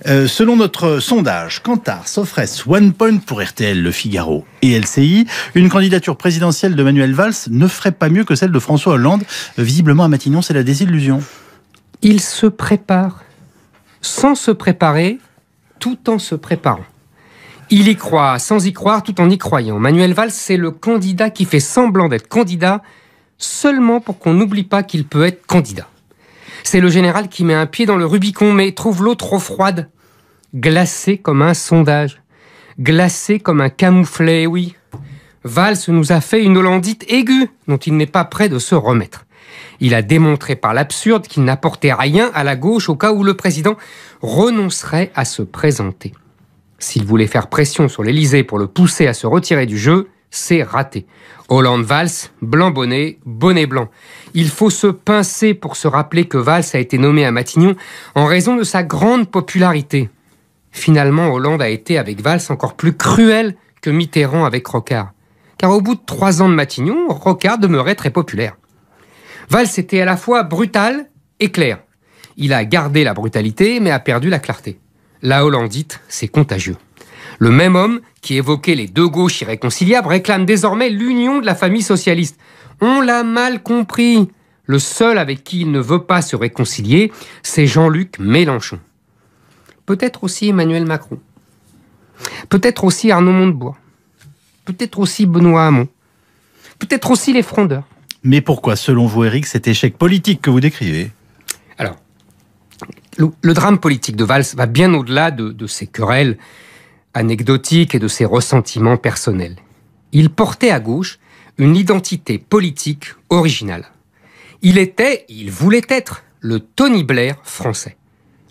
Selon notre sondage, Kantar, Sofres, OnePoint pour RTL, Le Figaro et LCI, une candidature présidentielle de Manuel Valls ne ferait pas mieux que celle de François Hollande. Visiblement à Matignon, c'est la désillusion. Il se prépare sans se préparer, tout en se préparant. Il y croit sans y croire, tout en y croyant. Manuel Valls, c'est le candidat qui fait semblant d'être candidat seulement pour qu'on n'oublie pas qu'il peut être candidat. C'est le général qui met un pied dans le Rubicon, mais trouve l'eau trop froide. Glacé comme un sondage. Glacé comme un camouflet, oui. Valls nous a fait une hollandite aiguë, dont il n'est pas prêt de se remettre. Il a démontré par l'absurde qu'il n'apportait rien à la gauche au cas où le président renoncerait à se présenter. S'il voulait faire pression sur l'Élysée pour le pousser à se retirer du jeu, c'est raté. Hollande-Valls, blanc-bonnet, bonnet blanc. Il faut se pincer pour se rappeler que Valls a été nommé à Matignon en raison de sa grande popularité. Finalement, Hollande a été avec Valls encore plus cruel que Mitterrand avec Rocard. Car au bout de 3 ans de Matignon, Rocard demeurait très populaire. Valls était à la fois brutal et clair. Il a gardé la brutalité, mais a perdu la clarté. La hollandite, c'est contagieux. Le même homme qui évoquait les deux gauches irréconciliables réclame désormais l'union de la famille socialiste. On l'a mal compris. Le seul avec qui il ne veut pas se réconcilier, c'est Jean-Luc Mélenchon. Peut-être aussi Emmanuel Macron. Peut-être aussi Arnaud Montebourg. Peut-être aussi Benoît Hamon. Peut-être aussi les frondeurs. Mais pourquoi, selon vous, Éric, cet échec politique que vous décrivez? Alors, le drame politique de Valls va bien au-delà de ces querelles anecdotiques et de ses ressentiments personnels. Il portait à gauche une identité politique originale. Il voulait être le Tony Blair français.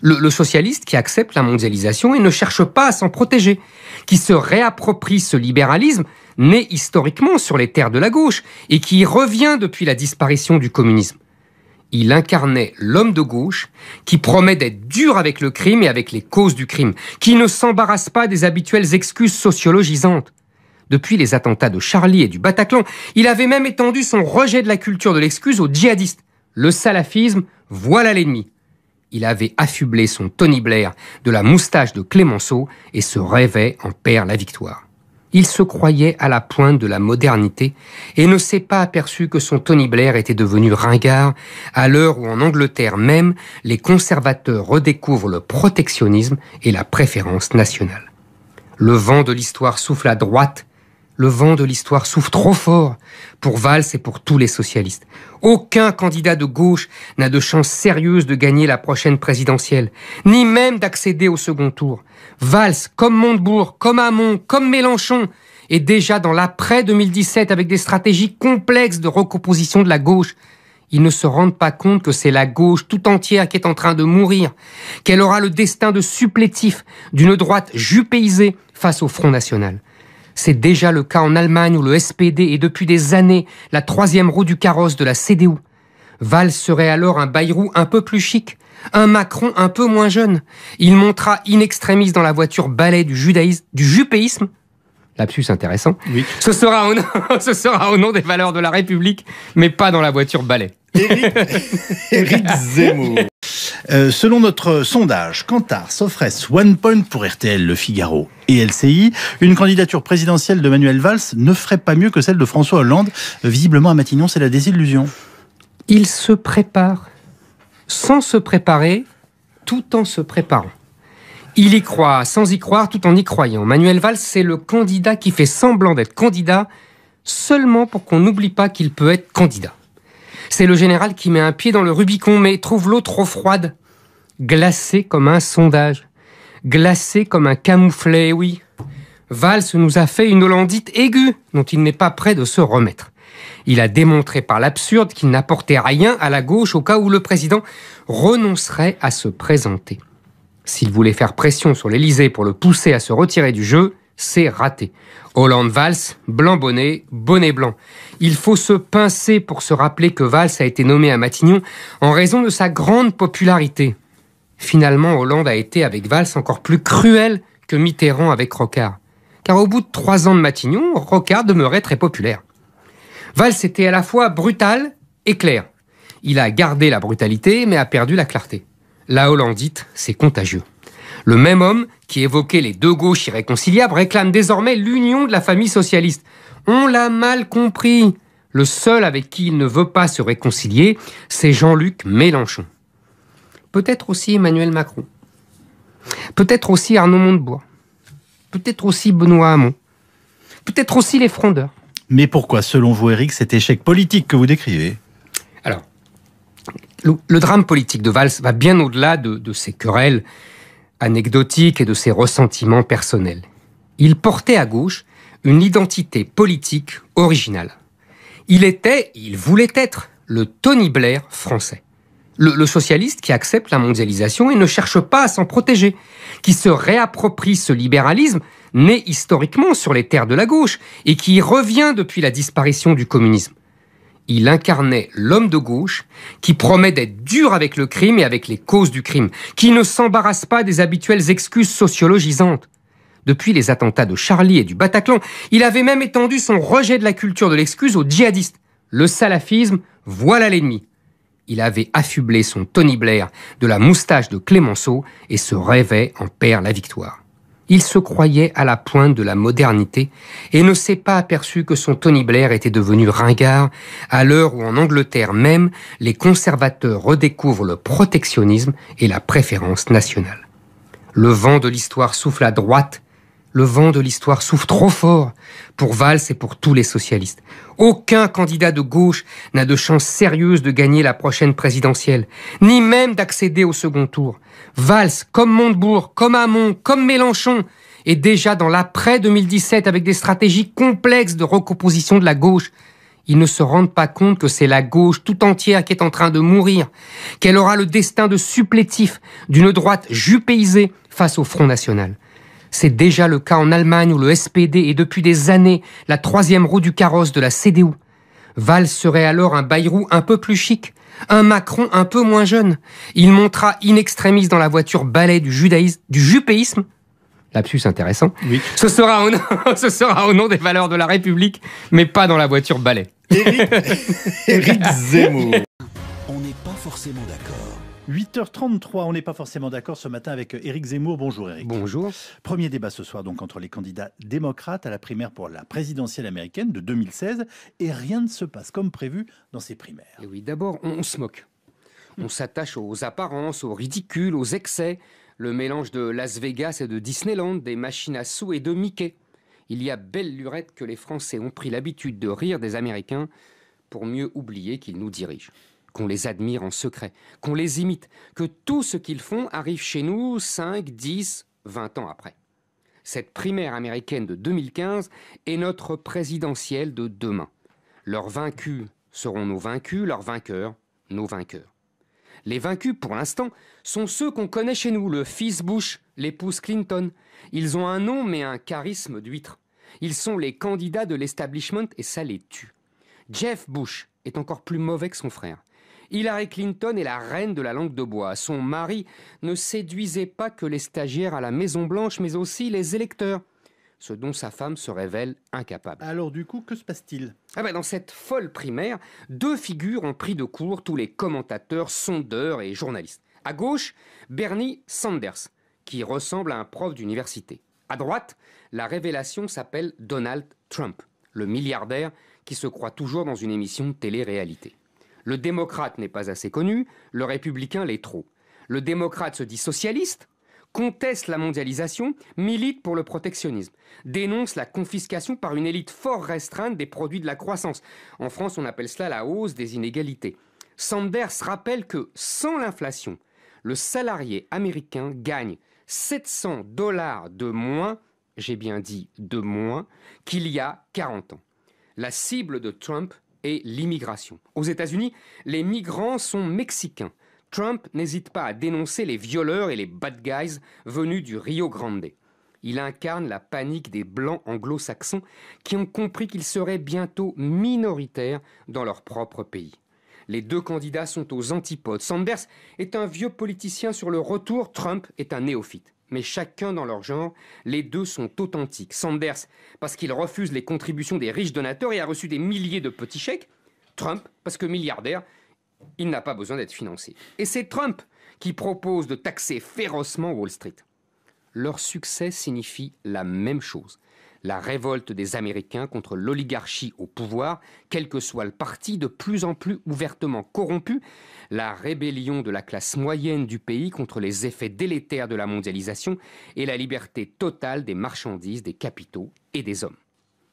Le socialiste qui accepte la mondialisation et ne cherche pas à s'en protéger, qui se réapproprie ce libéralisme né historiquement sur les terres de la gauche et qui y revient depuis la disparition du communisme. Il incarnait l'homme de gauche qui promet d'être dur avec le crime et avec les causes du crime, qui ne s'embarrasse pas des habituelles excuses sociologisantes. Depuis les attentats de Charlie et du Bataclan, il avait même étendu son rejet de la culture de l'excuse aux djihadistes. Le salafisme, voilà l'ennemi. Il avait affublé son Tony Blair de la moustache de Clémenceau et se rêvait en père la victoire. Il se croyait à la pointe de la modernité et ne s'est pas aperçu que son Tony Blair était devenu ringard à l'heure où en Angleterre même, les conservateurs redécouvrent le protectionnisme et la préférence nationale. Le vent de l'histoire souffle à droite, le vent de l'histoire souffle trop fort pour Valls et pour tous les socialistes. Aucun candidat de gauche n'a de chance sérieuse de gagner la prochaine présidentielle, ni même d'accéder au second tour. Valls, comme Montebourg, comme Hamon, comme Mélenchon, est déjà dans l'après-2017 avec des stratégies complexes de recomposition de la gauche. Ils ne se rendent pas compte que c'est la gauche tout entière qui est en train de mourir, qu'elle aura le destin de supplétif d'une droite jupéisée face au Front National. C'est déjà le cas en Allemagne où le SPD est depuis des années la 3e roue du carrosse de la CDU. Valls serait alors un Bayrou un peu plus chic, un Macron un peu moins jeune. Il montera in extremis dans la voiture balai du jupéisme. Lapsus intéressant. Oui. Ce sera au nom des valeurs de la République, mais pas dans la voiture balai. Éric Zemmour. Selon notre sondage, Kantar, Sofres, OnePoint pour RTL, Le Figaro et LCI, une candidature présidentielle de Manuel Valls ne ferait pas mieux que celle de François Hollande. Visiblement à Matignon, c'est la désillusion. Il se prépare sans se préparer, tout en se préparant. Il y croit sans y croire, tout en y croyant. Manuel Valls, c'est le candidat qui fait semblant d'être candidat seulement pour qu'on n'oublie pas qu'il peut être candidat. C'est le général qui met un pied dans le Rubicon, mais trouve l'eau trop froide. Glacé comme un sondage. Glacé comme un camouflet, oui. Valls nous a fait une hollandite aiguë, dont il n'est pas prêt de se remettre. Il a démontré par l'absurde qu'il n'apportait rien à la gauche au cas où le président renoncerait à se présenter. S'il voulait faire pression sur l'Élysée pour le pousser à se retirer du jeu, c'est raté. Hollande-Valls, blanc-bonnet, bonnet blanc. Il faut se pincer pour se rappeler que Valls a été nommé à Matignon en raison de sa grande popularité. Finalement, Hollande a été avec Valls encore plus cruel que Mitterrand avec Rocard. Car au bout de 3 ans de Matignon, Rocard demeurait très populaire. Valls était à la fois brutal et clair. Il a gardé la brutalité, mais a perdu la clarté. La hollandite, c'est contagieux. Le même homme qui évoquait les deux gauches irréconciliables réclame désormais l'union de la famille socialiste. On l'a mal compris. Le seul avec qui il ne veut pas se réconcilier, c'est Jean-Luc Mélenchon. Peut-être aussi Emmanuel Macron. Peut-être aussi Arnaud Montebourg. Peut-être aussi Benoît Hamon. Peut-être aussi les frondeurs. Mais pourquoi, selon vous, Éric, cet échec politique que vous décrivez? Alors, le drame politique de Valls va bien au-delà de ces querelles anecdotiques et de ses ressentiments personnels. Il portait à gauche une identité politique originale. Il voulait être le Tony Blair français. Le socialiste qui accepte la mondialisation et ne cherche pas à s'en protéger, qui se réapproprie ce libéralisme né historiquement sur les terres de la gauche et qui y revient depuis la disparition du communisme. Il incarnait l'homme de gauche qui promet d'être dur avec le crime et avec les causes du crime, qui ne s'embarrasse pas des habituelles excuses sociologisantes. Depuis les attentats de Charlie et du Bataclan, il avait même étendu son rejet de la culture de l'excuse aux djihadistes. Le salafisme, voilà l'ennemi. Il avait affublé son Tony Blair de la moustache de Clémenceau et se rêvait en père la victoire. Il se croyait à la pointe de la modernité et ne s'est pas aperçu que son Tony Blair était devenu ringard à l'heure où en Angleterre même, les conservateurs redécouvrent le protectionnisme et la préférence nationale. Le vent de l'histoire souffle à droite. Le vent de l'histoire souffle trop fort pour Valls et pour tous les socialistes. Aucun candidat de gauche n'a de chance sérieuse de gagner la prochaine présidentielle, ni même d'accéder au second tour. Valls, comme Montebourg, comme Hamon, comme Mélenchon, est déjà dans l'après 2017 avec des stratégies complexes de recomposition de la gauche. Ils ne se rendent pas compte que c'est la gauche tout entière qui est en train de mourir, qu'elle aura le destin de supplétif d'une droite jupéisée face au Front National. C'est déjà le cas en Allemagne où le SPD est depuis des années la troisième roue du carrosse de la CDU. Valls serait alors un Bayrou un peu plus chic, un Macron un peu moins jeune. Il montera in extremis dans la voiture balai du jupéisme. Lapsus intéressant. Oui. Ce sera au nom des valeurs de la République, mais pas dans la voiture balai. Éric Zemmour. On n'est pas forcément d'accord. 8h33, on n'est pas forcément d'accord ce matin avec Éric Zemmour. Bonjour Éric. Bonjour. Premier débat ce soir donc entre les candidats démocrates à la primaire pour la présidentielle américaine de 2016 et rien ne se passe comme prévu dans ces primaires. Et oui, d'abord, on se moque. On s'attache aux apparences, aux ridicules, aux excès, le mélange de Las Vegas et de Disneyland, des machines à sous et de Mickey. Il y a belle lurette que les Français ont pris l'habitude de rire des Américains pour mieux oublier qu'ils nous dirigent. Qu'on les admire en secret, qu'on les imite, que tout ce qu'ils font arrive chez nous 5, 10, 20 ans après. Cette primaire américaine de 2015 est notre présidentielle de demain. Leurs vaincus seront nos vaincus, leurs vainqueurs, nos vainqueurs. Les vaincus, pour l'instant, sont ceux qu'on connaît chez nous, le fils Bush, l'épouse Clinton. Ils ont un nom mais un charisme d'huître. Ils sont les candidats de l'establishment et ça les tue. Jeff Bush est encore plus mauvais que son frère. Hillary Clinton est la reine de la langue de bois. Son mari ne séduisait pas que les stagiaires à la Maison-Blanche, mais aussi les électeurs, ce dont sa femme se révèle incapable. Alors du coup, que se passe-t-il ? Dans cette folle primaire, deux figures ont pris de court tous les commentateurs, sondeurs et journalistes. À gauche, Bernie Sanders, qui ressemble à un prof d'université. À droite, la révélation s'appelle Donald Trump, le milliardaire qui se croit toujours dans une émission de télé-réalité. Le démocrate n'est pas assez connu, le républicain l'est trop. Le démocrate se dit socialiste, conteste la mondialisation, milite pour le protectionnisme, dénonce la confiscation par une élite fort restreinte des produits de la croissance. En France, on appelle cela la hausse des inégalités. Sanders rappelle que, sans l'inflation, le salarié américain gagne $700 de moins, j'ai bien dit de moins, qu'il y a 40 ans. La cible de Trump est l'immigration. Aux États-Unis, les migrants sont mexicains. Trump n'hésite pas à dénoncer les violeurs et les bad guys venus du Rio Grande. Il incarne la panique des blancs anglo-saxons qui ont compris qu'ils seraient bientôt minoritaires dans leur propre pays. Les deux candidats sont aux antipodes. Sanders est un vieux politicien sur le retour, Trump est un néophyte. Mais chacun dans leur genre, les deux sont authentiques. Sanders, parce qu'il refuse les contributions des riches donateurs et a reçu des milliers de petits chèques. Trump, parce que milliardaire, il n'a pas besoin d'être financé. Et c'est Trump qui propose de taxer férocement Wall Street. leur succès signifie la même chose. La révolte des Américains contre l'oligarchie au pouvoir, quel que soit le parti, de plus en plus ouvertement corrompu, la rébellion de la classe moyenne du pays contre les effets délétères de la mondialisation et la liberté totale des marchandises, des capitaux et des hommes.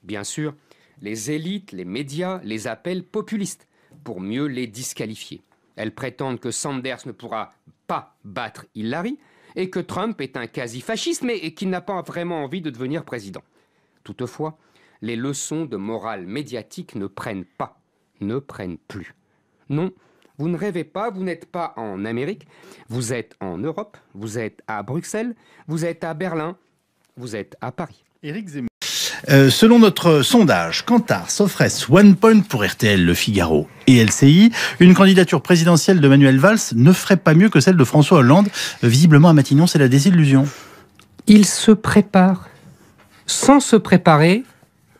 Bien sûr, les élites, les médias les appellent populistes pour mieux les disqualifier. Elles prétendent que Sanders ne pourra pas battre Hillary et que Trump est un quasi-fasciste mais qu'il n'a pas vraiment envie de devenir président. Toutefois, les leçons de morale médiatique ne prennent plus. Non, vous ne rêvez pas, vous n'êtes pas en Amérique, vous êtes en Europe, vous êtes à Bruxelles, vous êtes à Berlin, vous êtes à Paris. Éric Zemmour. Selon notre sondage, Kantar s'offrait One Point pour RTL, Le Figaro et LCI, une candidature présidentielle de Manuel Valls ne ferait pas mieux que celle de François Hollande. Visiblement, à Matignon, c'est la désillusion. Il se prépare sans se préparer,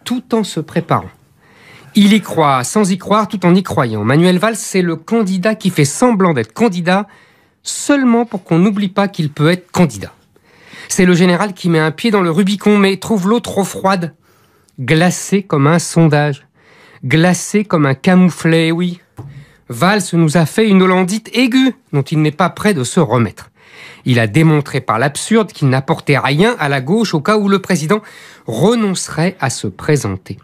tout en se préparant. Il y croit sans y croire, tout en y croyant. Manuel Valls, c'est le candidat qui fait semblant d'être candidat seulement pour qu'on n'oublie pas qu'il peut être candidat. C'est le général qui met un pied dans le Rubicon, mais trouve l'eau trop froide, glacée comme un sondage, glacée comme un camouflet, oui. Valls nous a fait une hollandite aiguë, dont il n'est pas prêt de se remettre. Il a démontré par l'absurde qu'il n'apportait rien à la gauche au cas où le président renoncerait à se présenter.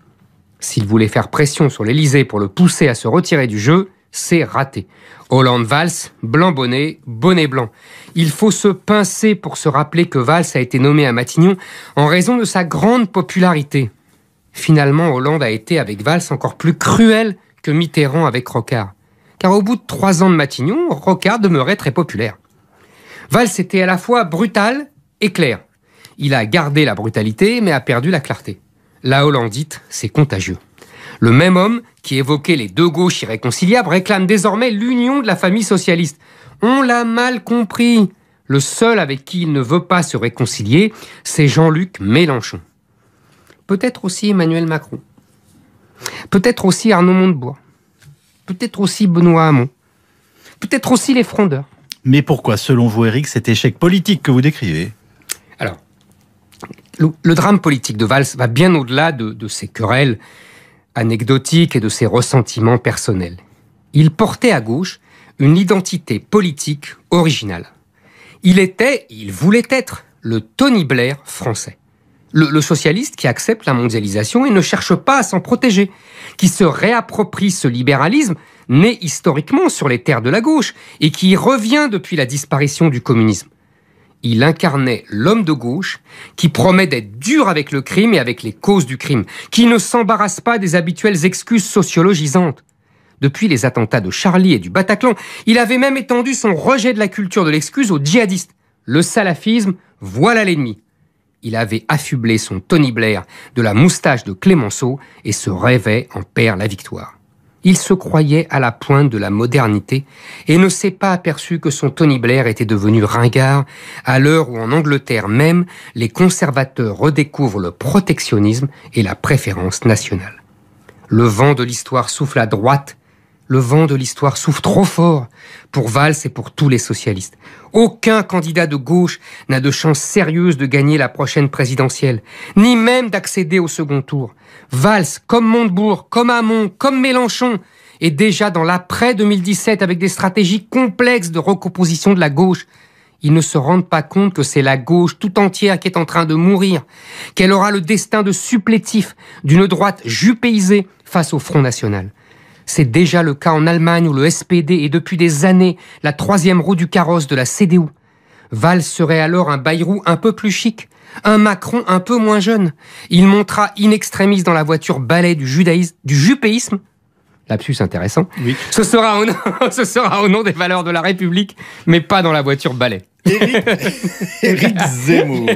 S'il voulait faire pression sur l'Élysée pour le pousser à se retirer du jeu, c'est raté. Hollande-Valls, blanc-bonnet, bonnet blanc. Il faut se pincer pour se rappeler que Valls a été nommé à Matignon en raison de sa grande popularité. Finalement, Hollande a été avec Valls encore plus cruel que Mitterrand avec Rocard. Car au bout de 3 ans de Matignon, Rocard demeurait très populaire. Valls était à la fois brutal et clair. Il a gardé la brutalité, mais a perdu la clarté. La hollandite, c'est contagieux. Le même homme qui évoquait les deux gauches irréconciliables réclame désormais l'union de la famille socialiste. On l'a mal compris. Le seul avec qui il ne veut pas se réconcilier, c'est Jean-Luc Mélenchon. Peut-être aussi Emmanuel Macron. Peut-être aussi Arnaud Montebourg. Peut-être aussi Benoît Hamon. Peut-être aussi les frondeurs. Mais pourquoi, selon vous, Éric, cet échec politique que vous décrivez? Alors, le drame politique de Valls va bien au-delà de ses querelles anecdotiques et de ses ressentiments personnels. Il portait à gauche une identité politique originale. Il voulait être le Tony Blair français. Le socialiste qui accepte la mondialisation et ne cherche pas à s'en protéger, qui se réapproprie ce libéralisme né historiquement sur les terres de la gauche et qui y revient depuis la disparition du communisme. Il incarnait l'homme de gauche qui promet d'être dur avec le crime et avec les causes du crime, qui ne s'embarrasse pas des habituelles excuses sociologisantes. Depuis les attentats de Charlie et du Bataclan, il avait même étendu son rejet de la culture de l'excuse aux djihadistes. Le salafisme, voilà l'ennemi. Il avait affublé son Tony Blair de la moustache de Clémenceau et se rêvait en père la victoire. Il se croyait à la pointe de la modernité et ne s'est pas aperçu que son Tony Blair était devenu ringard à l'heure où en Angleterre même, les conservateurs redécouvrent le protectionnisme et la préférence nationale. Le vent de l'histoire souffle à droite. Le vent de l'histoire souffle trop fort pour Valls et pour tous les socialistes. Aucun candidat de gauche n'a de chance sérieuse de gagner la prochaine présidentielle, ni même d'accéder au second tour. Valls, comme Montebourg, comme Hamon, comme Mélenchon, est déjà dans l'après-2017 avec des stratégies complexes de recomposition de la gauche. Ils ne se rendent pas compte que c'est la gauche tout entière qui est en train de mourir, qu'elle aura le destin de supplétif d'une droite jupéisée face au Front National. C'est déjà le cas en Allemagne où le SPD est depuis des années la 3e roue du carrosse de la CDU. Valls serait alors un Bayrou un peu plus chic, un Macron un peu moins jeune. Il montera in extremis dans la voiture balai du jupéisme. Lapsus intéressant. Oui. Ce sera au nom des valeurs de la République, mais pas dans la voiture balai. Éric Zemmour.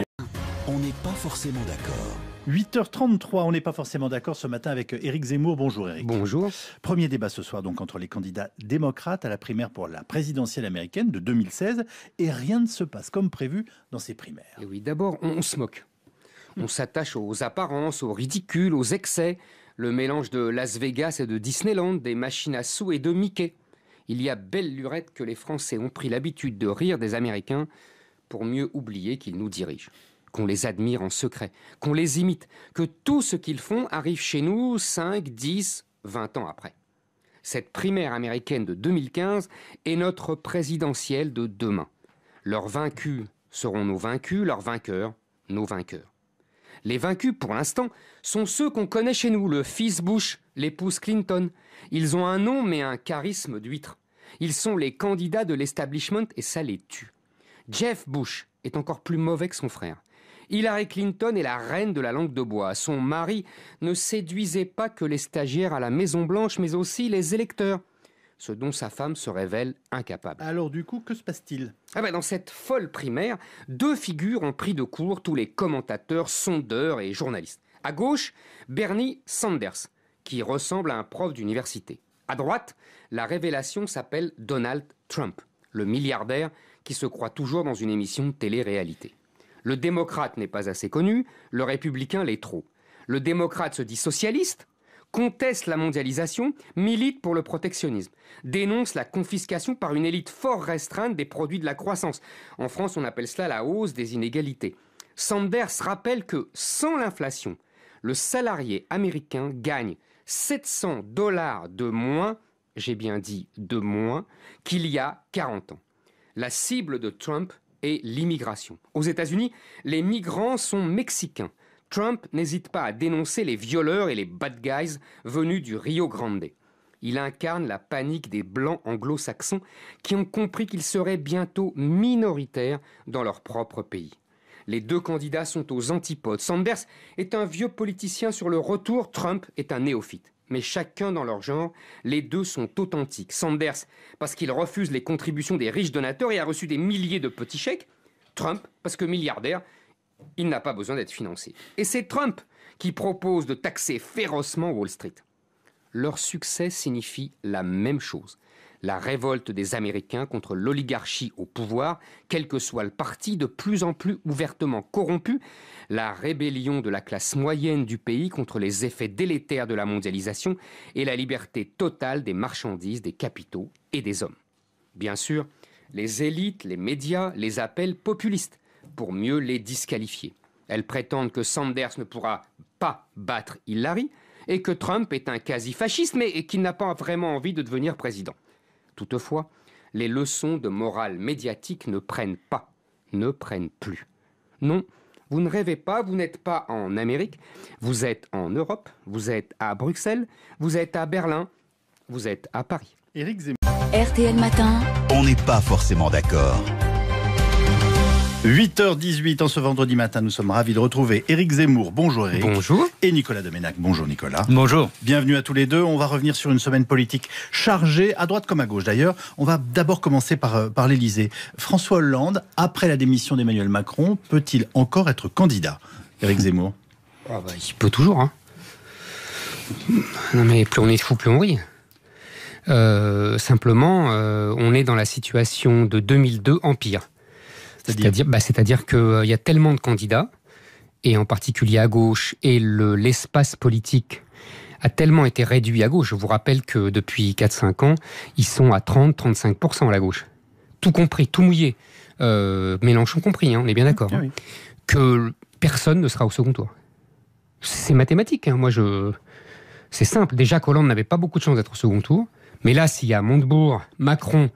On n'est pas forcément d'accord. 8h33, on n'est pas forcément d'accord ce matin avec Éric Zemmour. Bonjour Éric. Bonjour. Premier débat ce soir donc entre les candidats démocrates à la primaire pour la présidentielle américaine de 2016 et rien ne se passe comme prévu dans ces primaires. Et oui, d'abord, on se moque. On s'attache aux apparences, aux ridicules, aux excès, le mélange de Las Vegas et de Disneyland, des machines à sous et de Mickey. Il y a belle lurette que les Français ont pris l'habitude de rire des Américains pour mieux oublier qu'ils nous dirigent, qu'on les admire en secret, qu'on les imite, que tout ce qu'ils font arrive chez nous 5, 10, 20 ans après. Cette primaire américaine de 2015 est notre présidentielle de demain. Leurs vaincus seront nos vaincus, leurs vainqueurs, nos vainqueurs. Les vaincus, pour l'instant, sont ceux qu'on connaît chez nous, le fils Bush, l'épouse Clinton. Ils ont un nom mais un charisme d'huître. Ils sont les candidats de l'establishment et ça les tue. Jeff Bush est encore plus mauvais que son frère. Hillary Clinton est la reine de la langue de bois. Son mari ne séduisait pas que les stagiaires à la Maison-Blanche, mais aussi les électeurs, ce dont sa femme se révèle incapable. Alors du coup, que se passe-t-il ? Dans cette folle primaire, 2 figures ont pris de court tous les commentateurs, sondeurs et journalistes. À gauche, Bernie Sanders, qui ressemble à un prof d'université. À droite, la révélation s'appelle Donald Trump, le milliardaire qui se croit toujours dans une émission de télé-réalité. Le démocrate n'est pas assez connu, le républicain l'est trop. Le démocrate se dit socialiste, conteste la mondialisation, milite pour le protectionnisme, dénonce la confiscation par une élite fort restreinte des produits de la croissance. En France, on appelle cela la hausse des inégalités. Sanders rappelle que, sans l'inflation, le salarié américain gagne $700 de moins, j'ai bien dit de moins, qu'il y a 40 ans. La cible de Trump est l'immigration. Aux États-Unis, les migrants sont mexicains. Trump n'hésite pas à dénoncer les violeurs et les bad guys venus du Rio Grande. Il incarne la panique des blancs anglo-saxons qui ont compris qu'ils seraient bientôt minoritaires dans leur propre pays. Les 2 candidats sont aux antipodes. Sanders est un vieux politicien sur le retour, Trump est un néophyte. Mais chacun dans leur genre, les 2 sont authentiques. Sanders, parce qu'il refuse les contributions des riches donateurs et a reçu des milliers de petits chèques. Trump, parce que milliardaire, il n'a pas besoin d'être financé. Et c'est Trump qui propose de taxer férocement Wall Street. Leur succès signifie la même chose. La révolte des Américains contre l'oligarchie au pouvoir, quel que soit le parti, de plus en plus ouvertement corrompu, la rébellion de la classe moyenne du pays contre les effets délétères de la mondialisation et la liberté totale des marchandises, des capitaux et des hommes. Bien sûr, les élites, les médias les appellent populistes pour mieux les disqualifier. Elles prétendent que Sanders ne pourra pas battre Hillary et que Trump est un quasi-fasciste mais qu'il n'a pas vraiment envie de devenir président. Toutefois, les leçons de morale médiatique ne prennent plus. Non, vous ne rêvez pas, vous n'êtes pas en Amérique, vous êtes en Europe, vous êtes à Bruxelles, vous êtes à Berlin, vous êtes à Paris. Éric Zemmour. RTL Matin. On n'est pas forcément d'accord. 8h18 en ce vendredi matin, nous sommes ravis de retrouver Éric Zemmour. Bonjour Éric. Bonjour. Et Nicolas Doménac. Bonjour Nicolas. Bonjour. Bienvenue à tous les deux. On va revenir sur une semaine politique chargée, à droite comme à gauche d'ailleurs. On va d'abord commencer par l'Élysée. François Hollande, après la démission d'Emmanuel Macron, peut-il encore être candidat ? Éric Zemmour. Il peut toujours. Non mais plus on est fou, plus on rit. Simplement, on est dans la situation de 2002 en pire. C'est-à-dire qu'il y a tellement de candidats, et en particulier à gauche, et l'espace politique a tellement été réduit à gauche. Je vous rappelle que depuis 4-5 ans, ils sont à 30-35% à la gauche. Tout compris, tout mouillé. Mélenchon compris, on est bien d'accord. Oui. Que personne ne sera au second tour. C'est mathématique. C'est simple. Déjà qu'Hollande n'avait pas beaucoup de chance d'être au second tour. Mais là, s'il y a Montebourg, Macron,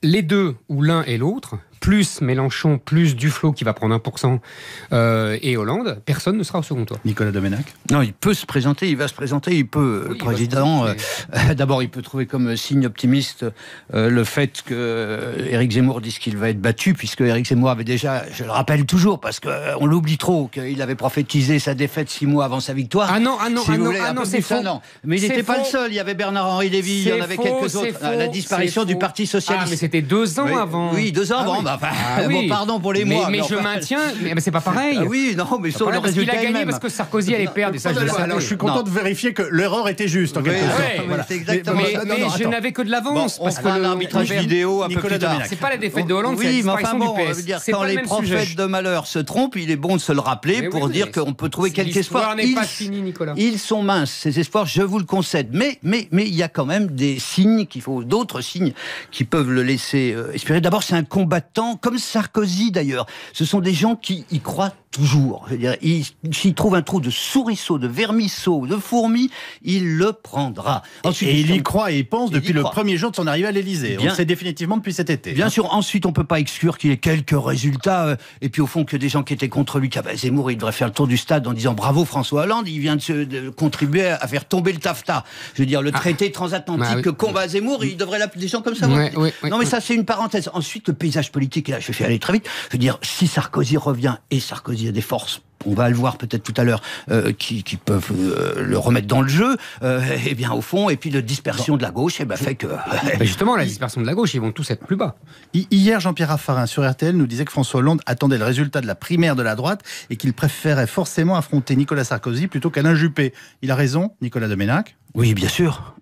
les deux ou l'un et l'autre, plus Mélenchon, plus Duflot qui va prendre 1%, et Hollande, personne ne sera au second tour. Nicolas Doménac. Non, il peut se présenter, il va se présenter, il peut, Oui, le président, d'abord il peut trouver comme signe optimiste le fait que Éric Zemmour dise qu'il va être battu, puisque Éric Zemmour avait déjà, je le rappelle toujours, parce qu'on l'oublie trop, qu'il avait prophétisé sa défaite 6 mois avant sa victoire. Ah non, c'est faux. Non. Mais il n'était pas le seul, il y avait Bernard-Henri Lévy, il y en avait quelques autres. La disparition du Parti Socialiste. Ah, mais c'était 2 ans avant. Oui, 2 ans avant. Bon, pardon pour les mois. Mais je maintiens, mais c'est pas pareil. Oui, non, mais sauf le résultat. Il a gagné parce que Sarkozy allait perdre, et ça je le savais. Alors je suis content de vérifier que l'erreur était juste en quelque sorte. Voilà. C'est exactement mais ça. je n'avais que de l'avance. On fera un arbitrage vidéo un peu plus tard. C'est pas la défaite de Hollande, c'est la disparition du PS. Quand les prophètes de malheur se trompent, il est bon de se le rappeler pour dire qu'on peut trouver quelques espoirs. L'histoire n'est pas finie, Nicolas. Ils sont minces, ces espoirs, je vous le concède. Mais il y a quand même des signes d'autres signes qui peuvent le laisser espérer. D'abord, c'est un combattant temps, comme Sarkozy d'ailleurs, ce sont des gens qui y croient toujours. Je veux dire, s'il trouve un trou de souriceau, de vermisseau, de fourmi, il le prendra. Ensuite, et il y croit et il pense depuis le premier jour de son arrivée à l'Élysée. On le sait définitivement depuis cet été. Bien sûr, ensuite on peut pas exclure qu'il y ait quelques résultats, et puis au fond que des gens qui étaient contre lui, Zemmour, il devrait faire le tour du stade en disant bravo François Hollande, il vient de contribuer à faire tomber le TAFTA. Je veux dire, le traité transatlantique que combat Zemmour, il devrait l'appeler des gens comme ça. Non mais ça c'est une parenthèse. Ensuite, le paysage politique, et là je vais aller très vite, je veux dire, si Sarkozy revient, et Sarkozy a des forces, on va le voir peut-être tout à l'heure, qui peuvent le remettre dans le jeu, et bien au fond, et puis la dispersion de la gauche, fait que... Justement, la dispersion de la gauche, ils vont tous être plus bas. Hier, Jean-Pierre Raffarin sur RTL nous disait que François Hollande attendait le résultat de la primaire de la droite et qu'il préférait forcément affronter Nicolas Sarkozy plutôt qu'Alain Juppé. Il a raison, Nicolas Domenach? Oui, bien sûr,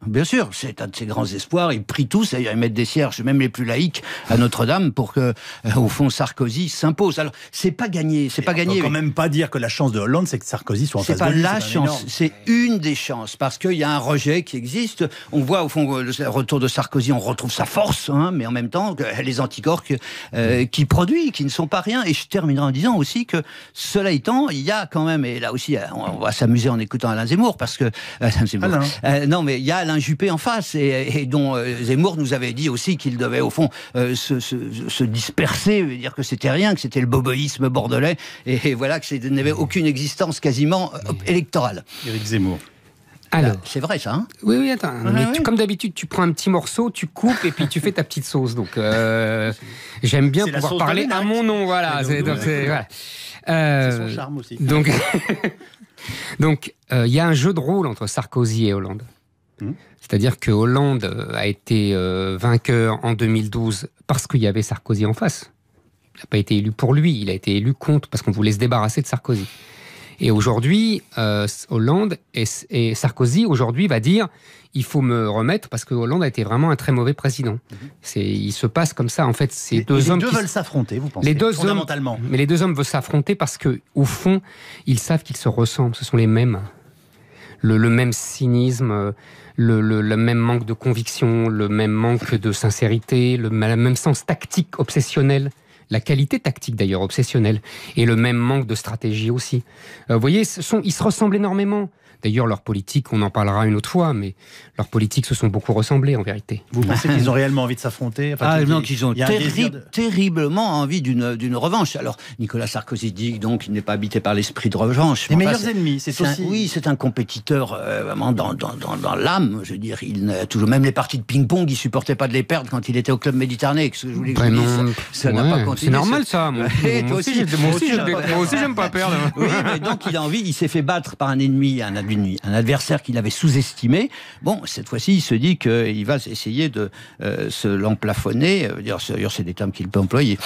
c'est un de ses grands espoirs. Il prie tous, d'ailleurs, ils mettent des cierges, même les plus laïcs, à Notre-Dame, pour que, au fond, Sarkozy s'impose. Alors, c'est pas gagné, c'est pas gagné. On peut quand même pas dire que la chance de Hollande, c'est que Sarkozy soit en face de lui. C'est pas la chance, c'est une des chances, parce qu'il y a un rejet qui existe. On voit, au fond, le retour de Sarkozy, on retrouve sa force, mais en même temps, les anticorps qu'il produit, qui ne sont pas rien. Et je terminerai en disant aussi que, cela étant, il y a quand même, et là aussi, on va s'amuser en écoutant Alain Zemmour, parce que... non, mais il y a Alain Juppé en face, et dont Zemmour nous avait dit aussi qu'il devait, au fond, se disperser, dire que c'était rien, que c'était le boboïsme bordelais, et voilà, que ça n'avait aucune existence quasiment électorale. Éric Zemmour. Alors, c'est vrai ça, hein? Oui, attends. Comme d'habitude, tu prends un petit morceau, tu coupes et puis tu fais ta petite sauce. Donc, j'aime bien pouvoir parler à mon nom. Voilà. C'est son charme aussi. Donc, il y a un jeu de rôle entre Sarkozy et Hollande. C'est-à-dire que Hollande a été vainqueur en 2012 parce qu'il y avait Sarkozy en face. Il n'a pas été élu pour lui, il a été élu contre, parce qu'on voulait se débarrasser de Sarkozy. Et aujourd'hui, Hollande et Sarkozy, aujourd'hui, va dire il faut me remettre parce que Hollande a été vraiment un très mauvais président. Il se passe comme ça. En fait, les deux veulent s'affronter, vous pensez, fondamentalement. Mais les deux hommes veulent s'affronter parce qu'au fond, ils savent qu'ils se ressemblent. Ce sont les mêmes. Le même cynisme, le même manque de conviction, le même manque de sincérité, le même sens tactique obsessionnel. La qualité tactique d'ailleurs obsessionnelle, et le même manque de stratégie aussi. Vous voyez, ils se ressemblent énormément. D'ailleurs, leur politique, on en parlera une autre fois, mais leurs politiques se sont beaucoup ressemblées en vérité. Vous pensez qu'ils ont réellement envie de s'affronter? Non, qu'ils ont terriblement envie d'une revanche. Alors, Nicolas Sarkozy dit donc qu'il n'est pas habité par l'esprit de revanche. Les meilleurs ennemis, c'est aussi... Oui, c'est un compétiteur vraiment dans l'âme. Je veux dire, il n'a toujours, même les parties de ping-pong, il supportait pas de les perdre quand il était au Club Méditerranée. Que je voulais que ça n'a pas continué. C'est normal ça. Moi aussi, j'aime pas perdre. Oui, mais donc il a envie, il s'est fait battre par un ennemi, un adversaire qu'il avait sous-estimé. Bon, cette fois-ci, il se dit qu'il va essayer de se l'emplafonner. D'ailleurs, c'est des termes qu'il peut employer.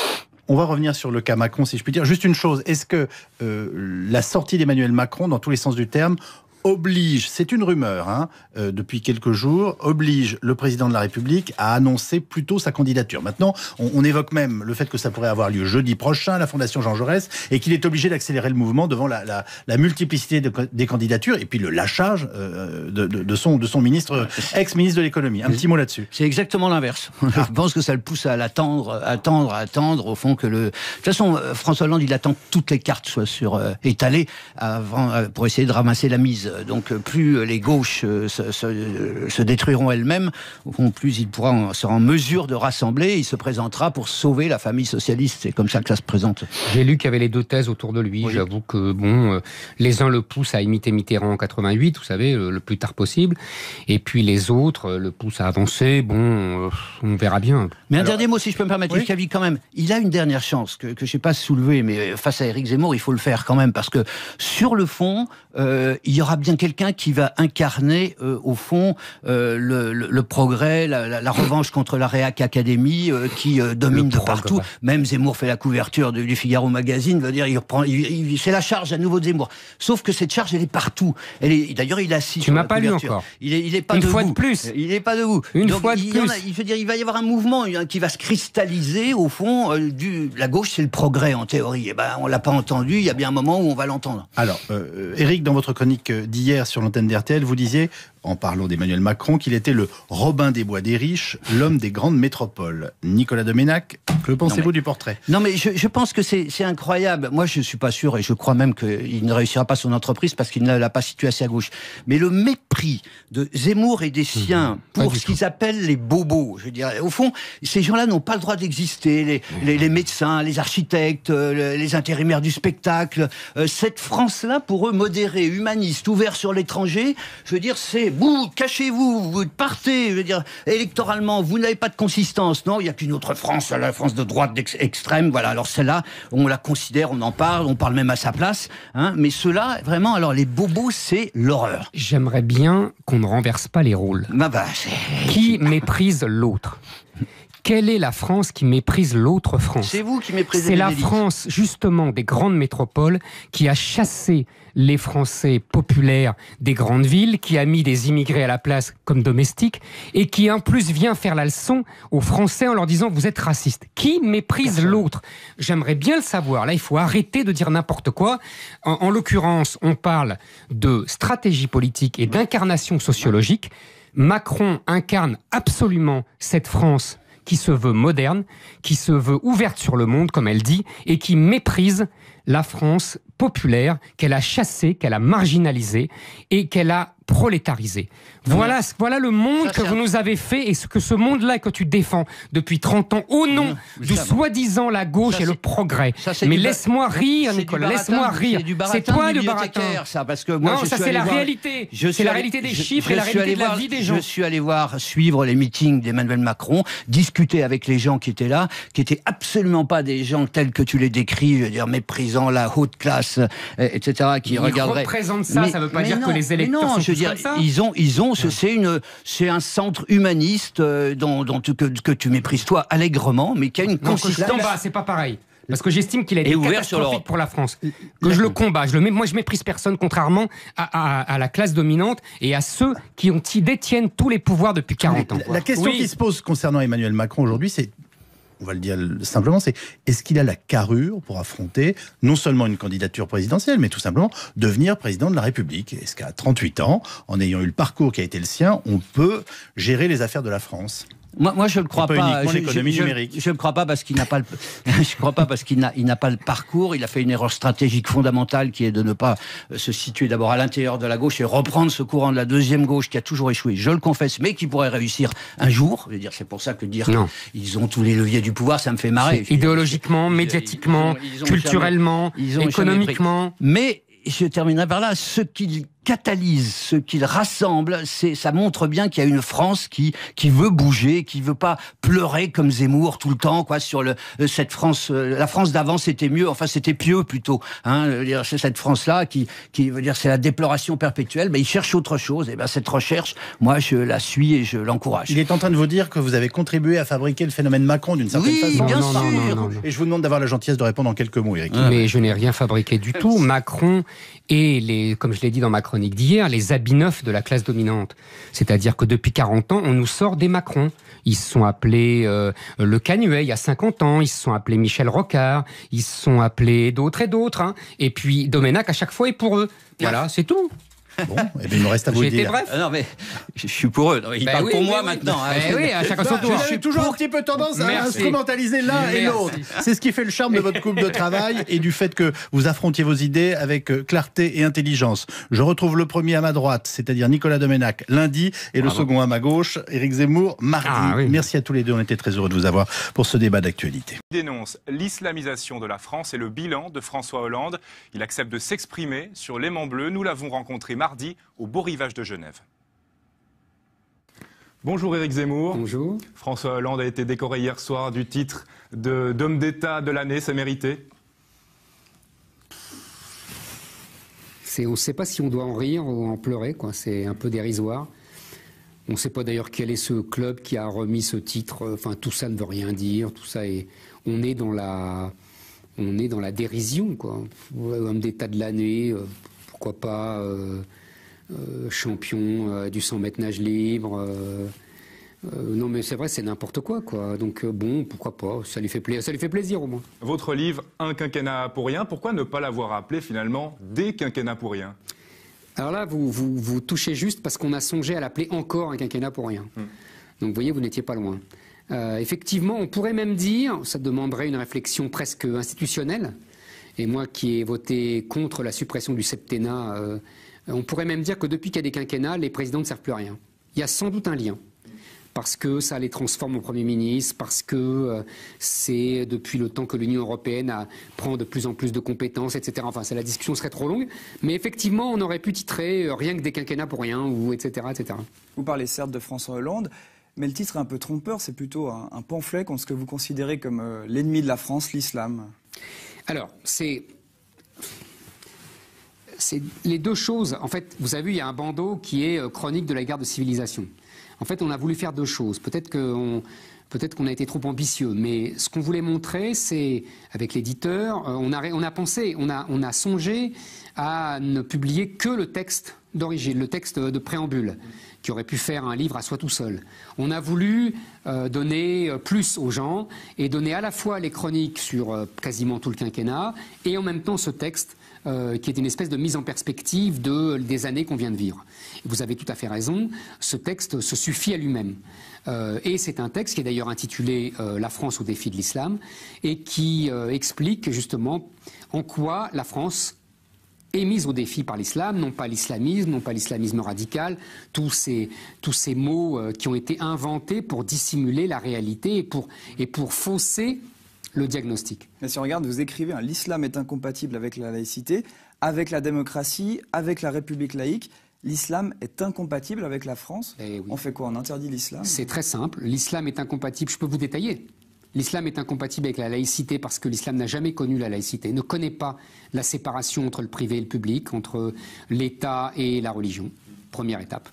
On va revenir sur le cas Macron, si je puis dire. Juste une chose, est-ce que la sortie d'Emmanuel Macron, dans tous les sens du terme, oblige, c'est une rumeur depuis quelques jours, oblige le président de la République à annoncer plus tôt sa candidature. Maintenant, on évoque même le fait que ça pourrait avoir lieu jeudi prochain à la Fondation Jean Jaurès et qu'il est obligé d'accélérer le mouvement devant la multiplicité des candidatures et puis le lâchage de son ministre, ex-ministre de l'économie. Un petit mot là-dessus. C'est exactement l'inverse. Je pense que ça le pousse à attendre au fond que de toute façon, François Hollande, il attend que toutes les cartes soient étalées pour essayer de ramasser la mise. Donc plus les gauches se détruiront elles-mêmes, plus il sera en mesure de rassembler. Il se présentera pour sauver la famille socialiste. C'est comme ça que ça se présente. J'ai lu qu'il y avait les deux thèses autour de lui. Oui. J'avoue que les uns le poussent à imiter Mitterrand en 88, vous savez, le plus tard possible. Et puis les autres le poussent à avancer. On verra bien. Mais un dernier mot, si je peux me permettre, Yves Calvi, quand même. Il a une dernière chance que je n'ai pas soulevée, mais face à Éric Zemmour, il faut le faire quand même, parce que sur le fond, il y aura bien quelqu'un qui va incarner au fond le progrès, la revanche contre la Réac Academy qui domine de partout. Même Zemmour fait la couverture du Figaro Magazine, veut dire c'est la charge à nouveau de Zemmour. Sauf que cette charge, elle est partout. D'ailleurs, il est assis. Tu m'as pas lu encore. Il est pas une debout. Fois de plus. Il n'est pas debout. Une fois de plus. Il va y avoir un mouvement qui va se cristalliser au fond. La gauche, c'est le progrès en théorie. Et on l'a pas entendu. Il y a bien un moment où on va l'entendre. Alors, Éric, dans votre chronique d'hier sur l'antenne d'RTL, vous disiez en parlant d'Emmanuel Macron, qu'il était le Robin des Bois des riches, l'homme des grandes métropoles. Nicolas Doménac, que pensez-vous du portrait? Non, mais je pense que c'est incroyable. Moi, je suis pas sûr, et je crois même qu'il ne réussira pas son entreprise parce qu'il ne l'a pas situé assez à gauche. Mais le mépris de Zemmour et des siens pour ce qu'ils appellent les bobos, je veux dire, au fond, ces gens-là n'ont pas le droit d'exister. Les médecins, les architectes, les intérimaires du spectacle. Cette France-là, pour eux, modérée, humaniste, ouverte sur l'étranger, je veux dire, c'est vous, cachez-vous, vous partez, je veux dire, électoralement, vous n'avez pas de consistance. Non, il n'y a qu'une autre France, la France de droite extrême. Voilà, alors celle-là, on la considère, on en parle, on parle même à sa place. Hein, mais ceux-là, vraiment, alors les bobos, c'est l'horreur. J'aimerais bien qu'on ne renverse pas les rôles. Qui méprise l'autre? Quelle est la France qui méprise l'autre France? C'est vous qui méprisez. C'est la France, justement, des grandes métropoles qui a chassé les Français populaires des grandes villes, qui a mis des immigrés à la place comme domestiques et qui, en plus, vient faire la leçon aux Français en leur disant « vous êtes racistes ». Qui méprise l'autre? J'aimerais bien le savoir. Là, il faut arrêter de dire n'importe quoi. En l'occurrence, on parle de stratégie politique et d'incarnation sociologique. Macron incarne absolument cette France qui se veut moderne, qui se veut ouverte sur le monde, comme elle dit, et qui méprise la France populaire qu'elle a chassée, qu'elle a marginalisée et qu'elle a prolétarisée. Voilà le monde que vous nous avez fait et ce monde-là que tu défends depuis 30 ans au nom du soi-disant la gauche et le progrès. Mais laisse-moi rire, Nicolas, laisse-moi rire. C'est toi le baratin. Parce que moi, non, ça c'est la réalité. C'est la réalité des chiffres et la réalité de la vie des gens. Je suis allé suivre les meetings d'Emmanuel Macron, discuter avec les gens qui étaient là, qui étaient absolument pas des gens tels que tu les décris, je veux dire, méprisant la haute classe, etc., qui regarderaient. Ils représentent ça, ça veut pas dire que les électeurs sont tous comme ça. C'est un centre humaniste que tu méprises toi allègrement, mais qui a une consistance. C'est pas pareil. Parce que j'estime qu'il a été catastrophique pour la France. Que je le combats. Moi, je méprise personne, contrairement à la classe dominante et à ceux qui détiennent tous les pouvoirs depuis 40 ans. La question qui se pose concernant Emmanuel Macron aujourd'hui, c'est, on va le dire simplement, c'est est-ce qu'il a la carrure pour affronter non seulement une candidature présidentielle, mais tout simplement devenir président de la République? Est-ce qu'à 38 ans, en ayant eu le parcours qui a été le sien, on peut gérer les affaires de la France? Moi, je ne le crois pas. L'économie numérique. Je ne crois pas parce qu'il n'a pas le. Je crois pas parce qu'il n'a pas le parcours. Il a fait une erreur stratégique fondamentale qui est de ne pas se situer d'abord à l'intérieur de la gauche et reprendre ce courant de la deuxième gauche qui a toujours échoué. Je le confesse, mais qui pourrait réussir un jour. Je veux dire, c'est pour ça que dire qu'ils ont tous les leviers du pouvoir, ça me fait marrer. Idéologiquement, médiatiquement, culturellement, économiquement. Mais je terminerai par là. Ce qu'ils catalyse, ce qu'il rassemble, ça montre bien qu'il y a une France qui veut bouger, qui veut pas pleurer comme Zemmour tout le temps, quoi, sur cette France. La France d'avant, c'était mieux, enfin c'était pieux plutôt. Hein, c'est cette France-là qui veut dire c'est la déploration perpétuelle. Ben, il cherche autre chose. Et ben cette recherche, moi je la suis et je l'encourage. Il est en train de vous dire que vous avez contribué à fabriquer le phénomène Macron d'une certaine façon. Bien sûr. Non. Et je vous demande d'avoir la gentillesse de répondre en quelques mots, Éric. Mais je n'ai rien fabriqué du tout. Macron et comme je l'ai dit dans ma chronique d'hier, les habits neufs de la classe dominante. C'est-à-dire que depuis 40 ans, on nous sort des Macron. Ils se sont appelés Le Canuet il y a 50 ans, ils se sont appelés Michel Rocard, ils se sont appelés d'autres et d'autres. Hein. Et puis Doménac à chaque fois est pour eux. Voilà, c'est tout. Bon, et bien il me reste à vous le dire. Bref. Non mais je suis pour eux. Ils parlent pour moi maintenant. Oui, à chacun son tour. J'ai toujours un petit peu tendance à instrumentaliser l'un et l'autre. C'est ce qui fait le charme de votre couple de travail et du fait que vous affrontiez vos idées avec clarté et intelligence. Je retrouve le premier à ma droite, c'est-à-dire Nicolas Doménac, lundi, et le second à ma gauche, Éric Zemmour, mardi. Merci à tous les deux, on était très heureux de vous avoir pour ce débat d'actualité. Il dénonce l'islamisation de la France et le bilan de François Hollande. Il accepte de s'exprimer sur l'aimant bleu. Nous l'avons rencontré mardi au Beau Rivage de Genève. Bonjour Éric Zemmour. Bonjour. François Hollande a été décoré hier soir du titre d'homme d'État de l'année, c'est mérité? On ne sait pas si on doit en rire ou en pleurer, quoi. C'est un peu dérisoire. On ne sait pas d'ailleurs quel est ce club qui a remis ce titre. Enfin, tout ça ne veut rien dire. Tout ça est. On est dans la dérision, quoi. Homme d'État de l'année, pourquoi pas champion du 100 mètres nage libre. Non, mais c'est vrai, c'est n'importe quoi, quoi. Donc bon, pourquoi pas. Ça lui fait plaisir au moins. Votre livre Un quinquennat pour rien, pourquoi ne pas l'avoir appelé finalement Des quinquennats pour rien? Alors là, vous touchez juste parce qu'on a songé à l'appeler encore un quinquennat pour rien. Donc vous voyez, vous n'étiez pas loin. Effectivement, on pourrait même dire, ça demanderait une réflexion presque institutionnelle, et moi qui ai voté contre la suppression du septennat, on pourrait même dire que depuis qu'il y a des quinquennats, les présidents ne servent plus à rien. Il y a sans doute un lien. Parce que ça les transforme en Premier ministre, parce que c'est depuis le temps que l'Union européenne prend de plus en plus de compétences, etc. Enfin, la discussion serait trop longue, mais effectivement, on aurait pu titrer rien que des quinquennats pour rien, ou etc., etc. Vous parlez certes de François Hollande, mais le titre est un peu trompeur, c'est plutôt un pamphlet contre ce que vous considérez comme l'ennemi de la France, l'islam. Alors, c'est les deux choses. En fait, vous avez vu, il y a un bandeau qui est chronique de la guerre de civilisation. En fait, on a voulu faire deux choses. Peut-être qu'on a été trop ambitieux, mais ce qu'on voulait montrer, c'est, avec l'éditeur, on a songé à ne publier que le texte d'origine, le texte de préambule, qui aurait pu faire un livre à soi tout seul. On a voulu donner plus aux gens et donner à la fois les chroniques sur quasiment tout le quinquennat et en même temps ce texte qui est une espèce de mise en perspective des années qu'on vient de vivre. Vous avez tout à fait raison, ce texte se suffit à lui-même. Et c'est un texte qui est d'ailleurs intitulé La France au défi de l'islam et qui explique justement en quoi la France est mise au défi par l'islam, non pas l'islamisme, non pas l'islamisme radical, tous ces mots qui ont été inventés pour dissimuler la réalité et pour fausser le diagnostic. Mais si on regarde, vous écrivez, l'islam est incompatible avec la laïcité, avec la démocratie, avec la république laïque. L'islam est incompatible avec la France. Oui. On fait quoi? On interdit l'islam? C'est très simple. L'islam est incompatible, je peux vous détailler. L'islam est incompatible avec la laïcité parce que l'islam n'a jamais connu la laïcité, ne connaît pas la séparation entre le privé et le public, entre l'État et la religion. Première étape.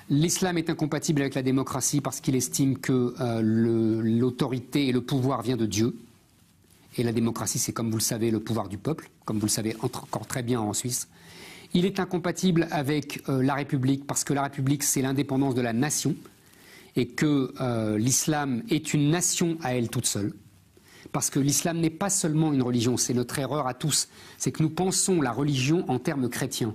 L'islam est incompatible avec la démocratie parce qu'il estime que l'autorité et le pouvoir vient de Dieu. Et la démocratie, c'est, comme vous le savez, le pouvoir du peuple, comme vous le savez encore très bien en Suisse. Il est incompatible avec la République parce que la République, c'est l'indépendance de la nation et que l'islam est une nation à elle toute seule. Parce que l'islam n'est pas seulement une religion, c'est notre erreur à tous. C'est que nous pensons la religion en termes chrétiens.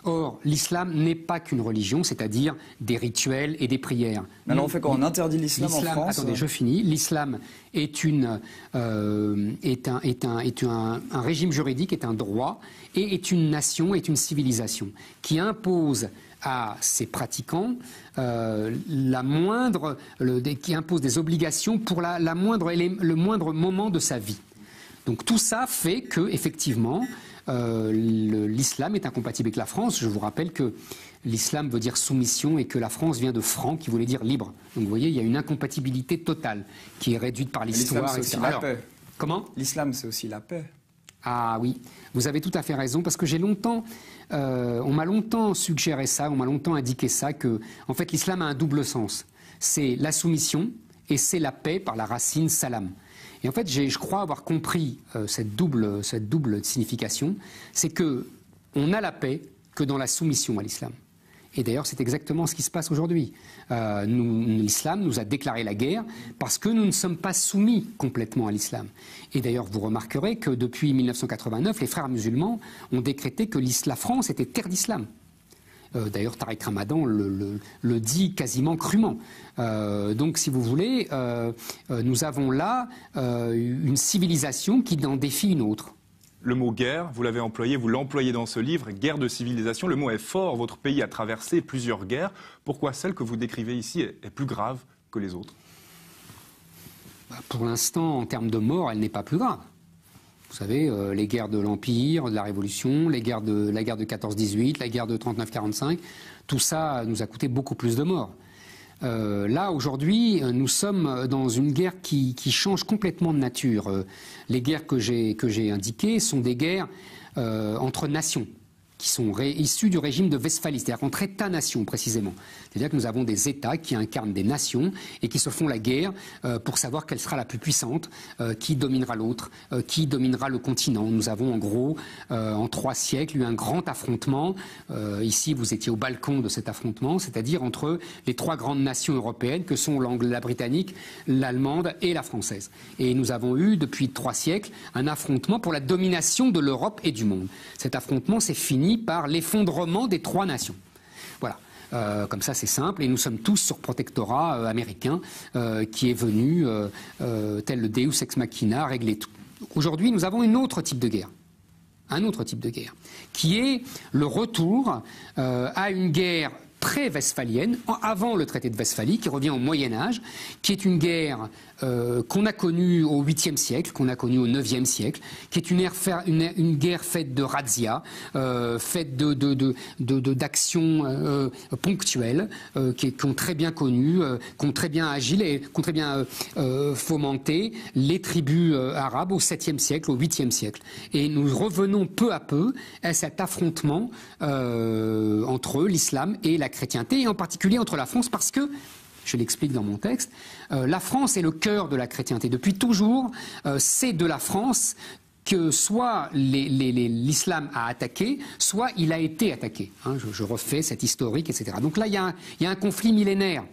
Or, l'islam n'est pas qu'une religion, c'est-à-dire des rituels et des prières. Mais alors on fait quoi? On interdit l'islam en France? Attendez, je finis. L'islam est un régime juridique, est un droit, et est une nation, est une civilisation, qui impose à ses pratiquants qui impose des obligations pour le moindre moment de sa vie. Donc tout ça fait que, effectivement, l'islam est incompatible avec la France. Je vous rappelle que l'islam veut dire soumission et que la France vient de franc, qui voulait dire libre. Donc vous voyez, il y a une incompatibilité totale qui est réduite par l'histoire. L'islam, c'est aussi la paix. Comment? L'islam, c'est aussi la paix. Ah oui, vous avez tout à fait raison, parce que on m'a longtemps suggéré ça, on m'a longtemps indiqué ça, que en fait l'islam a un double sens. C'est la soumission et c'est la paix par la racine salam. Et en fait, je crois avoir compris cette double signification, c'est que on a la paix que dans la soumission à l'islam. Et d'ailleurs, c'est exactement ce qui se passe aujourd'hui. L'islam nous a déclaré la guerre parce que nous ne sommes pas soumis complètement à l'islam. Et d'ailleurs, vous remarquerez que depuis 1989, les frères musulmans ont décrété que la France était terre d'islam. D'ailleurs, Tariq Ramadan le dit quasiment crûment. Donc, si vous voulez, nous avons là une civilisation qui en défie une autre. Le mot guerre, vous l'avez employé, vous l'employez dans ce livre, guerre de civilisation. Le mot est fort, votre pays a traversé plusieurs guerres. Pourquoi celle que vous décrivez ici est plus grave que les autres? Pour l'instant, en termes de mort, elle n'est pas plus grave. Vous savez, les guerres de l'Empire, de la Révolution, la guerre de 14-18, la guerre de 39-45, tout ça nous a coûté beaucoup plus de morts. Là, aujourd'hui, nous sommes dans une guerre qui change complètement de nature. Les guerres que j'ai indiquées sont des guerres entre nations, qui sont issues du régime de Westphalie, c'est-à-dire entre États-nations précisément. C'est-à-dire que nous avons des États qui incarnent des nations et qui se font la guerre pour savoir quelle sera la plus puissante, qui dominera l'autre, qui dominera le continent. Nous avons en gros, en 3 siècles, eu un grand affrontement. Ici, vous étiez au balcon de cet affrontement, c'est-à-dire entre les 3 grandes nations européennes que sont la britannique, l'allemande et la française. Et nous avons eu, depuis 3 siècles, un affrontement pour la domination de l'Europe et du monde. Cet affrontement s'est fini finit par l'effondrement des 3 nations. Voilà. Comme ça, c'est simple. Et nous sommes tous sur protectorat américain qui est venu, tel le Deus ex machina, régler tout. Aujourd'hui, nous avons un autre type de guerre, qui est le retour à une guerre pré-westphalienne, avant le traité de Westphalie, qui revient au Moyen-Âge, qui est une guerre qu'on a connue au 8e siècle, qu'on a connue au 9e siècle, qui est une guerre faite de razzias, faite d'actions ponctuelles, qu'on très bien connues, qu'ont très bien agi, qu'ont très bien fomenté les tribus arabes au 7e siècle, au 8e siècle. Et nous revenons peu à peu à cet affrontement entre l'islam et la chrétienté, et en particulier entre la France, parce que, je l'explique dans mon texte, la France est le cœur de la chrétienté. Depuis toujours, c'est de la France que soit l'islam a attaqué, soit il a été attaqué. Hein, je refais cette historique, etc. Donc là, il y a un conflit millénaire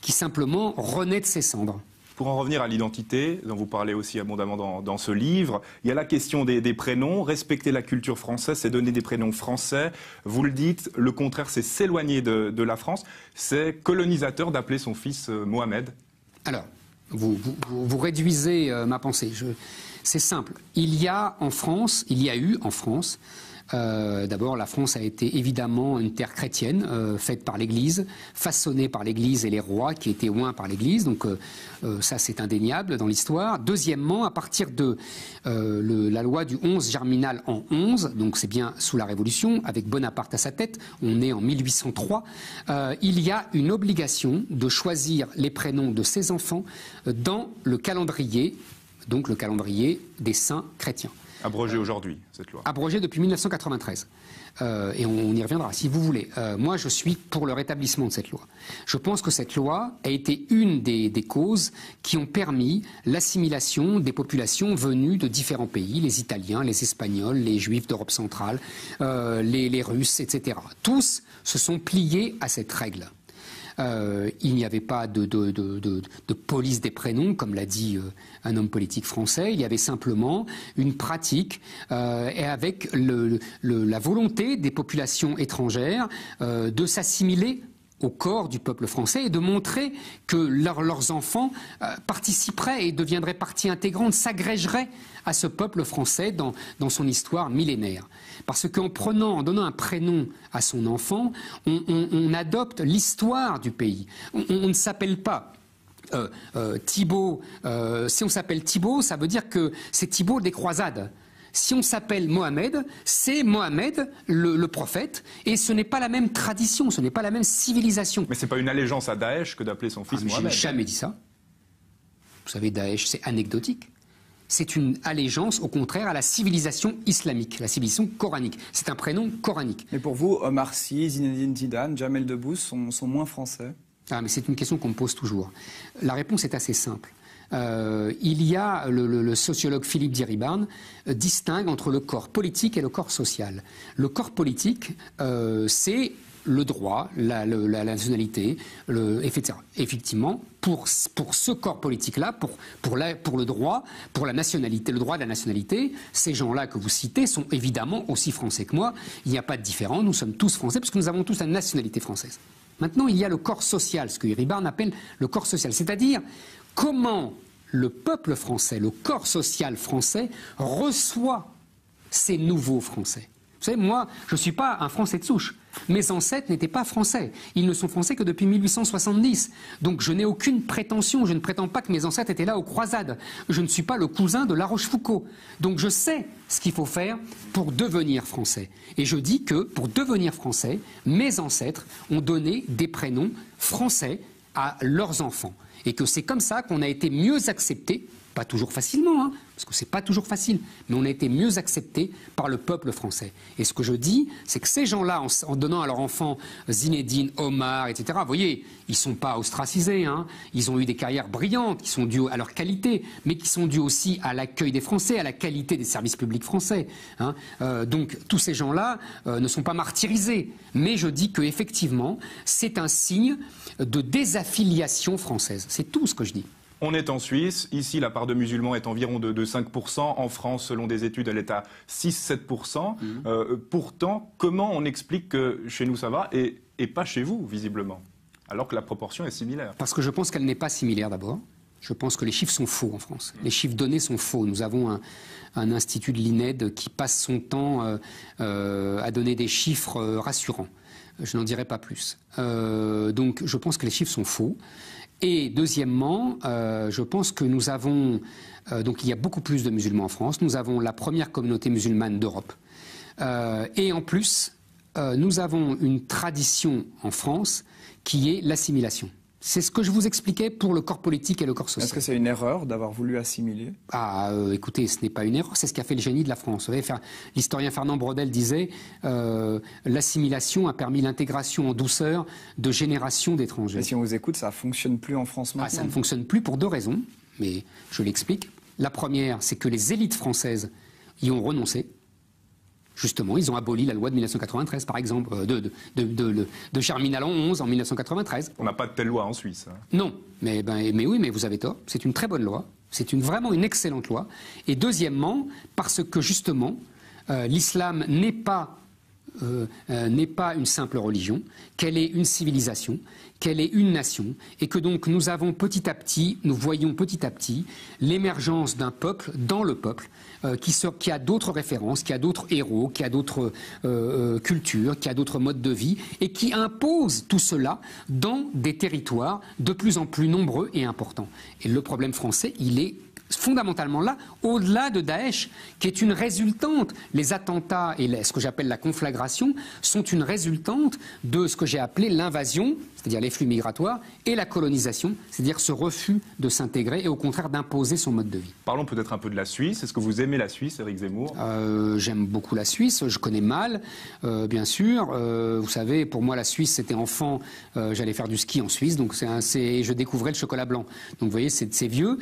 qui simplement renaît de ses cendres. Pour en revenir à l'identité, dont vous parlez aussi abondamment dans ce livre, il y a la question des prénoms. Respecter la culture française, c'est donner des prénoms français. Vous le dites, le contraire, c'est s'éloigner de la France. C'est colonisateur d'appeler son fils Mohamed. Alors, vous réduisez ma pensée. C'est simple. Il y a eu en France, d'abord, la France a été évidemment une terre chrétienne, faite par l'Église, façonnée par l'Église et les rois qui étaient oints par l'Église. Donc ça, c'est indéniable dans l'histoire. Deuxièmement, à partir de la loi du 11 germinal en 11, donc c'est bien sous la Révolution, avec Bonaparte à sa tête, on est en 1803, il y a une obligation de choisir les prénoms de ses enfants dans le calendrier, donc le calendrier des saints chrétiens. Abrogée aujourd'hui, cette loi. Abrogée depuis 1993. Et on y reviendra, si vous voulez. Moi, je suis pour le rétablissement de cette loi. Je pense que cette loi a été une des causes qui ont permis l'assimilation des populations venues de différents pays, les Italiens, les Espagnols, les Juifs d'Europe centrale, les Russes, etc. Tous se sont pliés à cette règle. Il n'y avait pas de police des prénoms, comme l'a dit un homme politique français. Il y avait simplement une pratique et avec la volonté des populations étrangères de s'assimiler au corps du peuple français et de montrer que leurs enfants participeraient et deviendraient partie intégrante, s'agrégeraient à ce peuple français dans son histoire millénaire. Parce qu'en donnant un prénom à son enfant, on adopte l'histoire du pays. On ne s'appelle pas Thibaut. Si on s'appelle Thibaut, ça veut dire que c'est Thibaut des croisades. Si on s'appelle Mohamed, c'est Mohamed, le prophète, et ce n'est pas la même tradition, ce n'est pas la même civilisation. Mais c'est pas une allégeance à Daesh que d'appeler son fils Mohamed. Je n'ai jamais dit ça. Vous savez, Daesh, c'est anecdotique. C'est une allégeance, au contraire, à la civilisation islamique, la civilisation coranique. C'est un prénom coranique. Mais pour vous, Omar Sy, Zinedine Zidane, Jamel Debbouze sont moins français? Ah, mais c'est une question qu'on me pose toujours. La réponse est assez simple. Il y a le sociologue Philippe Diribarne distingue entre le corps politique et le corps social. Le corps politique, c'est le droit, la nationalité, etc. Effectivement, pour ce corps politique-là, pour le droit, pour la nationalité, le droit de la nationalité, ces gens-là que vous citez sont évidemment aussi français que moi. Il n'y a pas de différence. Nous sommes tous français parce que nous avons tous la nationalité française. Maintenant, il y a le corps social, ce que Diribarne appelle le corps social, c'est-à-dire comment le peuple français, le corps social français, reçoit ces nouveaux Français. Vous savez, moi, je ne suis pas un Français de souche. Mes ancêtres n'étaient pas français. Ils ne sont français que depuis 1870. Donc je n'ai aucune prétention. Je ne prétends pas que mes ancêtres étaient là aux croisades. Je ne suis pas le cousin de La Rochefoucauld. Donc je sais ce qu'il faut faire pour devenir français. Et je dis que pour devenir français, mes ancêtres ont donné des prénoms français à leurs enfants. Et que c'est comme ça qu'on a été mieux acceptés, pas toujours facilement, hein, parce que c'est pas toujours facile, mais on a été mieux acceptés par le peuple français. Et ce que je dis, c'est que ces gens-là, en donnant à leurs enfants Zinedine, Omar, etc., vous voyez, ils sont pas ostracisés, hein, ils ont eu des carrières brillantes, qui sont dues à leur qualité, mais qui sont dues aussi à l'accueil des Français, à la qualité des services publics français. Hein. Donc tous ces gens-là ne sont pas martyrisés, mais je dis que effectivement, c'est un signe de désaffiliation française. C'est tout ce que je dis. On est en Suisse. Ici, la part de musulmans est environ de 5%. En France, selon des études, elle est à 6-7%. Pourtant, comment on explique que chez nous ça va et pas chez vous, visiblement, alors que la proportion est similaire? Parce que je pense qu'elle n'est pas similaire d'abord. Je pense que les chiffres sont faux en France. Les chiffres donnés sont faux. Nous avons un institut de l'INED qui passe son temps à donner des chiffres rassurants. Je n'en dirai pas plus. Donc je pense que les chiffres sont faux. Et deuxièmement, je pense que nous avons... donc il y a beaucoup plus de musulmans en France. Nous avons la première communauté musulmane d'Europe. Et en plus, nous avons une tradition en France qui est l'assimilation. C'est ce que je vous expliquais pour le corps politique et le corps social. Est-ce que c'est une erreur d'avoir voulu assimiler? Écoutez, ce n'est pas une erreur, c'est ce qui a fait le génie de la France. Vous savez, l'historien Fernand Braudel disait l'assimilation a permis l'intégration en douceur de générations d'étrangers. Et si on vous écoute, ça ne fonctionne plus en France maintenant? Ça ne fonctionne plus pour deux raisons, mais je l'explique. La première, c'est que les élites françaises y ont renoncé. Justement, ils ont aboli la loi de 1993, par exemple, de Germinal 11 en 1993. On n'a pas de telle loi en Suisse. Hein. Non, mais oui, mais vous avez tort. C'est une très bonne loi. C'est vraiment une excellente loi. Et deuxièmement, parce que justement, l'islam n'est pas une simple religion, qu'elle est une civilisation, qu'elle est une nation, et que donc nous voyons petit à petit l'émergence d'un peuple dans le peuple, qui a d'autres références, qui a d'autres héros, qui a d'autres cultures, qui a d'autres modes de vie, et qui impose tout cela dans des territoires de plus en plus nombreux et importants. Et le problème français, il est fondamentalement là, au-delà de Daesh, qui est une résultante. Les attentats et ce que j'appelle la conflagration sont une résultante de ce que j'ai appelé l'invasion, c'est-à-dire les flux migratoires, et la colonisation, c'est-à-dire ce refus de s'intégrer et au contraire d'imposer son mode de vie. Parlons peut-être un peu de la Suisse. Est-ce que vous aimez la Suisse, Éric Zemmour? J'aime beaucoup la Suisse, je connais mal, bien sûr. Vous savez, pour moi la Suisse, c'était enfant, j'allais faire du ski en Suisse, donc je découvrais le chocolat blanc. Donc vous voyez, c'est vieux.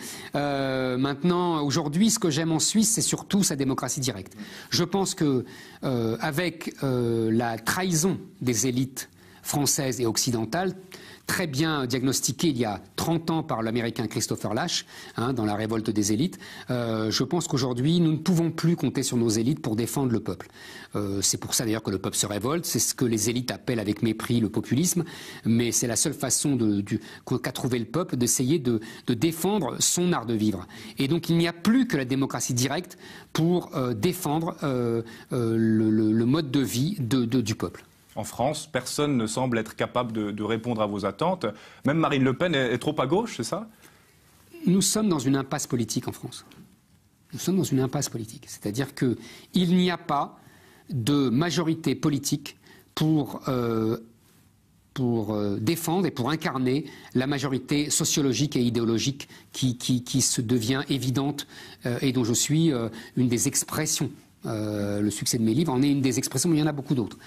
Maintenant, aujourd'hui, ce que j'aime en Suisse, c'est surtout sa démocratie directe. Je pense que avec la trahison des élites françaises et occidentales, très bien diagnostiquée il y a 30 ans par l'américain Christopher Lasch, dans la révolte des élites, je pense qu'aujourd'hui, nous ne pouvons plus compter sur nos élites pour défendre le peuple. C'est pour ça d'ailleurs que le peuple se révolte, c'est ce que les élites appellent avec mépris le populisme, mais c'est la seule façon qu'a trouvé le peuple d'essayer de défendre son art de vivre. Et donc il n'y a plus que la démocratie directe pour défendre le mode de vie du peuple. En France, personne ne semble être capable de répondre à vos attentes. Même Marine Le Pen est trop à gauche, c'est ça? Nous sommes dans une impasse politique en France. Nous sommes dans une impasse politique. C'est-à-dire qu'il n'y a pas de majorité politique pour défendre et pour incarner la majorité sociologique et idéologique qui se devient évidente et dont je suis une des expressions. Le succès de mes livres en est une des expressions, mais il y en a beaucoup d'autres.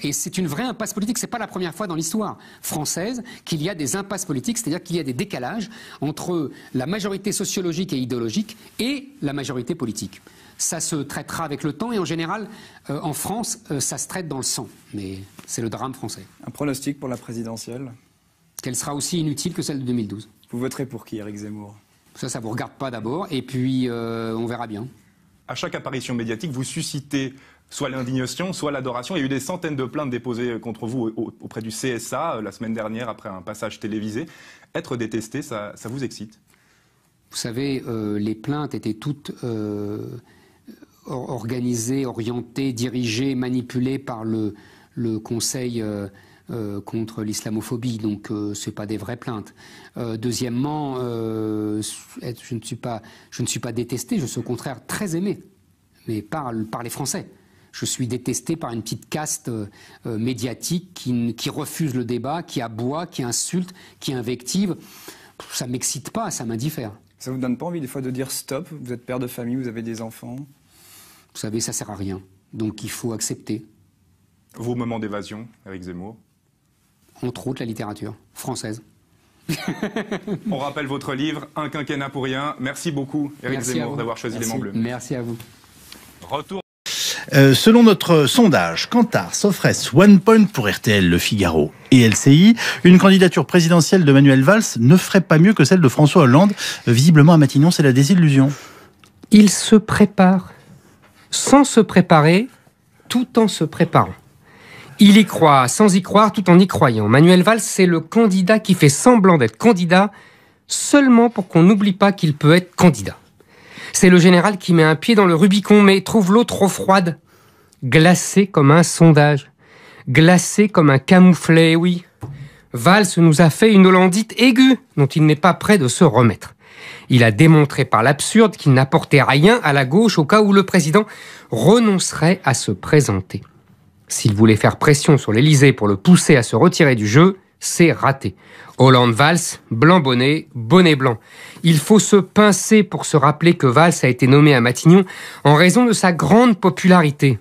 Et c'est une vraie impasse politique. C'est pas la première fois dans l'histoire française qu'il y a des impasses politiques, c'est-à-dire qu'il y a des décalages entre la majorité sociologique et idéologique et la majorité politique. Ça se traitera avec le temps et en général, en France, ça se traite dans le sang. Mais c'est le drame français. Un pronostic pour la présidentielle? Qu'elle sera aussi inutile que celle de 2012. Vous voterez pour qui, Éric Zemmour? Ça vous regarde pas d'abord, et puis on verra bien. À chaque apparition médiatique, vous suscitez soit l'indignation, soit l'adoration. Il y a eu des centaines de plaintes déposées contre vous auprès du CSA la semaine dernière après un passage télévisé. Être détesté, ça vous excite? Vous savez, les plaintes étaient toutes organisées, orientées, dirigées, manipulées par le Conseil contre l'islamophobie, donc c'est pas des vraies plaintes. Deuxièmement, je ne suis pas détesté, je suis au contraire très aimé, mais par les Français. Je suis détesté par une petite caste médiatique qui refuse le débat, qui aboie, qui insulte, qui invective. Ça m'excite pas, ça m'indiffère. Ça vous donne pas envie des fois de dire stop? Vous êtes père de famille, vous avez des enfants. Vous savez, ça sert à rien. Donc il faut accepter. Vos moments d'évasion, Éric Zemmour? Entre autres la littérature française. On rappelle votre livre, Un quinquennat pour rien. Merci beaucoup, Éric Zemmour, d'avoir choisi Les Mains Bleues. Merci à vous. Retour. Selon notre sondage, Kantar, Sofresse, OnePoint pour RTL, Le Figaro et LCI, une candidature présidentielle de Manuel Valls ne ferait pas mieux que celle de François Hollande. Visiblement à Matignon, c'est la désillusion. Il se prépare sans se préparer, tout en se préparant. Il y croit sans y croire, tout en y croyant. Manuel Valls, c'est le candidat qui fait semblant d'être candidat seulement pour qu'on n'oublie pas qu'il peut être candidat. C'est le général qui met un pied dans le Rubicon, mais trouve l'eau trop froide, glacée comme un sondage, glacée comme un camouflet, oui. Valls nous a fait une hollandite aiguë dont il n'est pas prêt de se remettre. Il a démontré par l'absurde qu'il n'apportait rien à la gauche au cas où le président renoncerait à se présenter. S'il voulait faire pression sur l'Élysée pour le pousser à se retirer du jeu, c'est raté. Hollande-Valls, blanc-bonnet, bonnet blanc. Il faut se pincer pour se rappeler que Valls a été nommé à Matignon en raison de sa grande popularité.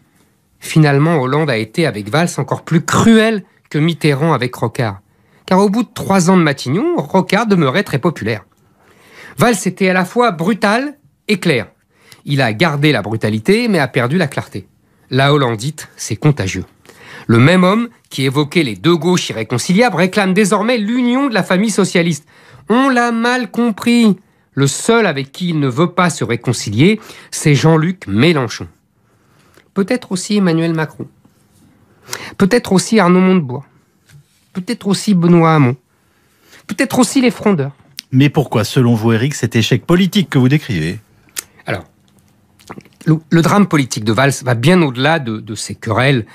Finalement, Hollande a été avec Valls encore plus cruel que Mitterrand avec Rocard. Car au bout de 3 ans de Matignon, Rocard demeurait très populaire. Valls était à la fois brutal et clair. Il a gardé la brutalité, mais a perdu la clarté. La hollandite, c'est contagieux. Le même homme qui évoquait les deux gauches irréconciliables réclame désormais l'union de la famille socialiste. On l'a mal compris. Le seul avec qui il ne veut pas se réconcilier, c'est Jean-Luc Mélenchon. Peut-être aussi Emmanuel Macron. Peut-être aussi Arnaud Montebourg. Peut-être aussi Benoît Hamon. Peut-être aussi les frondeurs. Mais pourquoi, selon vous, Éric, cet échec politique que vous décrivez? Alors, le drame politique de Valls va bien au-delà de ses querelles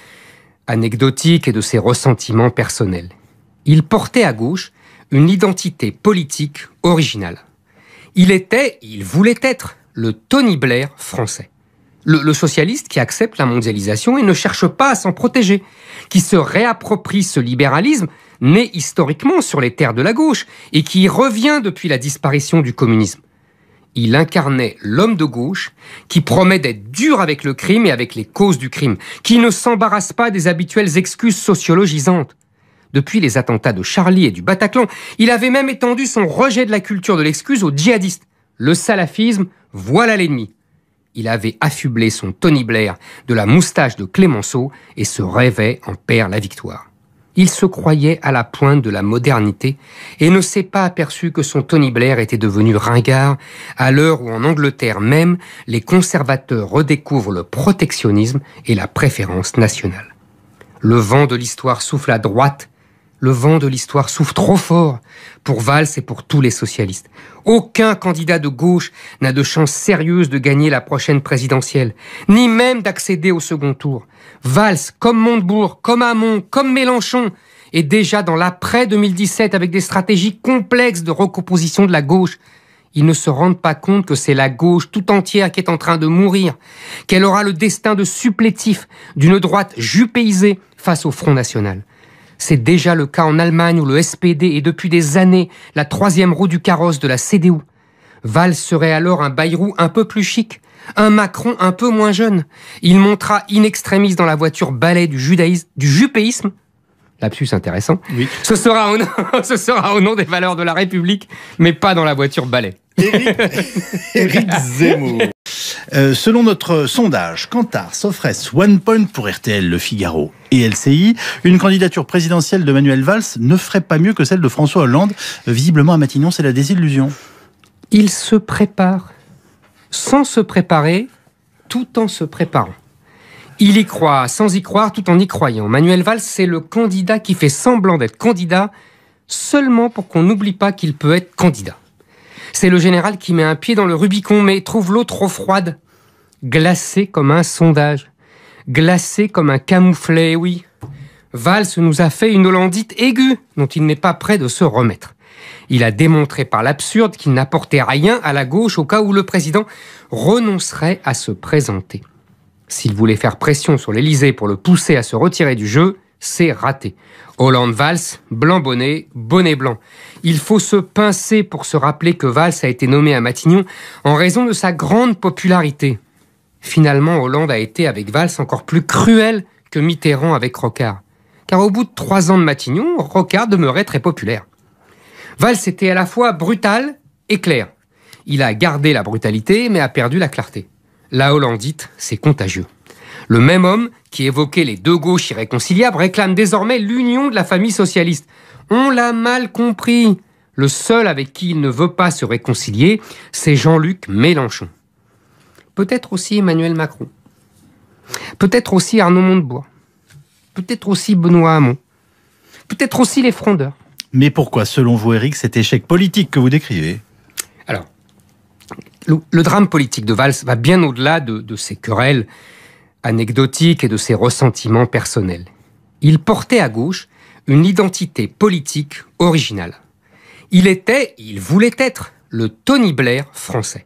anecdotiques et de ses ressentiments personnels. Il portait à gauche une identité politique originale. Il voulait être le Tony Blair français. Le socialiste qui accepte la mondialisation et ne cherche pas à s'en protéger, qui se réapproprie ce libéralisme né historiquement sur les terres de la gauche et qui y revient depuis la disparition du communisme. Il incarnait l'homme de gauche qui promet d'être dur avec le crime et avec les causes du crime, qui ne s'embarrasse pas des habituelles excuses sociologisantes. Depuis les attentats de Charlie et du Bataclan, il avait même étendu son rejet de la culture de l'excuse aux djihadistes. Le salafisme, voilà l'ennemi. Il avait affublé son Tony Blair de la moustache de Clémenceau et se rêvait en père la victoire. Il se croyait à la pointe de la modernité et ne s'est pas aperçu que son Tony Blair était devenu ringard à l'heure où en Angleterre même, les conservateurs redécouvrent le protectionnisme et la préférence nationale. Le vent de l'histoire souffle à droite, le vent de l'histoire souffle trop fort pour Valls et pour tous les socialistes. Aucun candidat de gauche n'a de chance sérieuse de gagner la prochaine présidentielle, ni même d'accéder au second tour. Valls, comme Montebourg, comme Hamon, comme Mélenchon, est déjà dans l'après-2017 avec des stratégies complexes de recomposition de la gauche. Ils ne se rendent pas compte que c'est la gauche tout entière qui est en train de mourir, qu'elle aura le destin de supplétif d'une droite jupéisée face au Front National. C'est déjà le cas en Allemagne où le SPD est depuis des années la troisième roue du carrosse de la CDU. Valls serait alors un Bayrou un peu plus chic, un Macron un peu moins jeune. Il montera in extremis dans la voiture balai du jupéisme. Lapsus intéressant. Oui. Ce sera au nom des valeurs de la République, mais pas dans la voiture balai. Éric Zemmour. Selon notre sondage, Kantar, Sofresse, OnePoint pour RTL, Le Figaro et LCI, une candidature présidentielle de Manuel Valls ne ferait pas mieux que celle de François Hollande. Visiblement à Matignon, c'est la désillusion. Il se prépare sans se préparer, tout en se préparant. Il y croit sans y croire, tout en y croyant. Manuel Valls, c'est le candidat qui fait semblant d'être candidat seulement pour qu'on n'oublie pas qu'il peut être candidat. C'est le général qui met un pied dans le Rubicon, mais trouve l'eau trop froide, glacée comme un sondage, glacée comme un camouflet, oui. Valls nous a fait une hollandite aiguë dont il n'est pas prêt de se remettre. Il a démontré par l'absurde qu'il n'apportait rien à la gauche au cas où le président renoncerait à se présenter. S'il voulait faire pression sur l'Élysée pour le pousser à se retirer du jeu, c'est raté. Hollande-Valls, blanc-bonnet, bonnet blanc. Il faut se pincer pour se rappeler que Valls a été nommé à Matignon en raison de sa grande popularité. Finalement, Hollande a été avec Valls encore plus cruel que Mitterrand avec Rocard. Car au bout de 3 ans de Matignon, Rocard demeurait très populaire. Valls était à la fois brutal et clair. Il a gardé la brutalité, mais a perdu la clarté. La hollandite, c'est contagieux. Le même homme qui évoquait les deux gauches irréconciliables réclame désormais l'union de la famille socialiste. On l'a mal compris. Le seul avec qui il ne veut pas se réconcilier, c'est Jean-Luc Mélenchon. Peut-être aussi Emmanuel Macron. Peut-être aussi Arnaud Montebourg. Peut-être aussi Benoît Hamon. Peut-être aussi les frondeurs. Mais pourquoi, selon vous, Éric, cet échec politique que vous décrivez? Alors, le drame politique de Valls va bien au-delà de ses querelles anecdotiques et de ses ressentiments personnels. Il portait à gauche une identité politique originale. Il voulait être le Tony Blair français.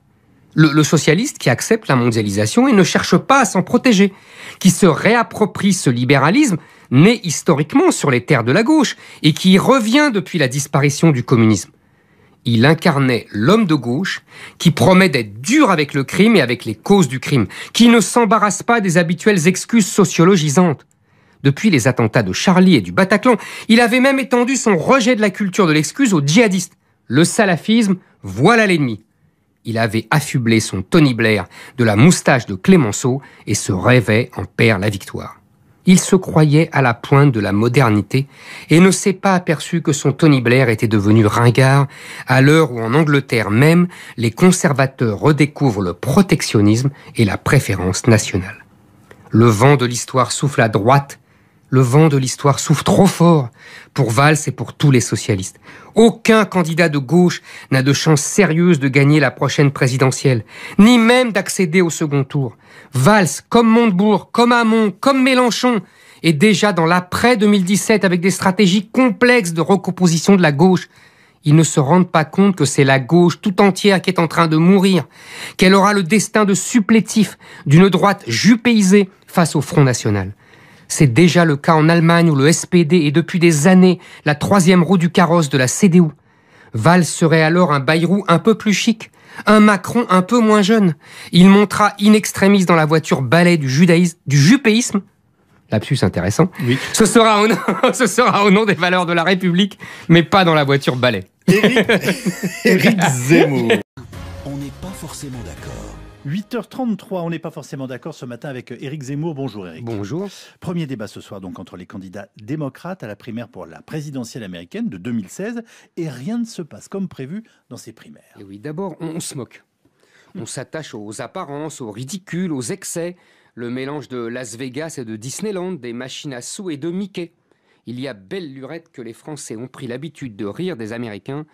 Le socialiste qui accepte la mondialisation et ne cherche pas à s'en protéger, qui se réapproprie ce libéralisme né historiquement sur les terres de la gauche et qui y revient depuis la disparition du communisme. Il incarnait l'homme de gauche qui promet d'être dur avec le crime et avec les causes du crime, qui ne s'embarrasse pas des habituelles excuses sociologisantes. Depuis les attentats de Charlie et du Bataclan, il avait même étendu son rejet de la culture de l'excuse aux djihadistes. Le salafisme, voilà l'ennemi. Il avait affublé son Tony Blair de la moustache de Clémenceau et se rêvait en père la victoire. Il se croyait à la pointe de la modernité et ne s'est pas aperçu que son Tony Blair était devenu ringard à l'heure où en Angleterre même, les conservateurs redécouvrent le protectionnisme et la préférence nationale. Le vent de l'histoire souffle à droite. Le vent de l'histoire souffle trop fort pour Valls et pour tous les socialistes. Aucun candidat de gauche n'a de chance sérieuse de gagner la prochaine présidentielle, ni même d'accéder au second tour. Valls, comme Montebourg, comme Hamon, comme Mélenchon, est déjà dans l'après-2017 avec des stratégies complexes de recomposition de la gauche. Ils ne se rendent pas compte que c'est la gauche tout entière qui est en train de mourir, qu'elle aura le destin de supplétif d'une droite jupéisée face au Front National. C'est déjà le cas en Allemagne où le SPD est depuis des années la troisième roue du carrosse de la CDU. Valls serait alors un Bayrou un peu plus chic, un Macron un peu moins jeune. Il montera in extremis dans la voiture balai du jupéisme. Lapsus intéressant. Oui. Ce sera au nom des valeurs de la République, mais pas dans la voiture balai. Éric Zemmour. On n'est pas forcément d'accord. 8h33, on n'est pas forcément d'accord ce matin avec Éric Zemmour. Bonjour Éric. Bonjour. Premier débat ce soir donc entre les candidats démocrates à la primaire pour la présidentielle américaine de 2016 et rien ne se passe comme prévu dans ces primaires. Et oui, d'abord on se moque. On s'attache aux apparences, aux ridicules, aux excès, le mélange de Las Vegas et de Disneyland, des machines à sous et de Mickey. Il y a belle lurette que les Français ont pris l'habitude de rire des Américains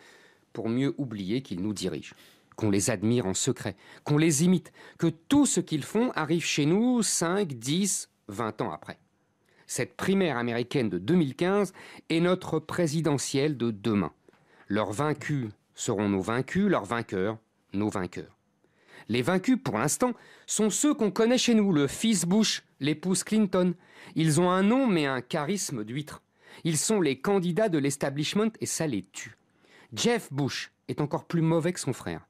pour mieux oublier qu'ils nous dirigent. Qu'on les admire en secret, qu'on les imite, que tout ce qu'ils font arrive chez nous 5, 10, 20 ans après. Cette primaire américaine de 2015 est notre présidentielle de demain. Leurs vaincus seront nos vaincus, leurs vainqueurs, nos vainqueurs. Les vaincus, pour l'instant, sont ceux qu'on connaît chez nous, le fils Bush, l'épouse Clinton. Ils ont un nom mais un charisme d'huître. Ils sont les candidats de l'establishment et ça les tue. Jeff Bush est encore plus mauvais que son frère.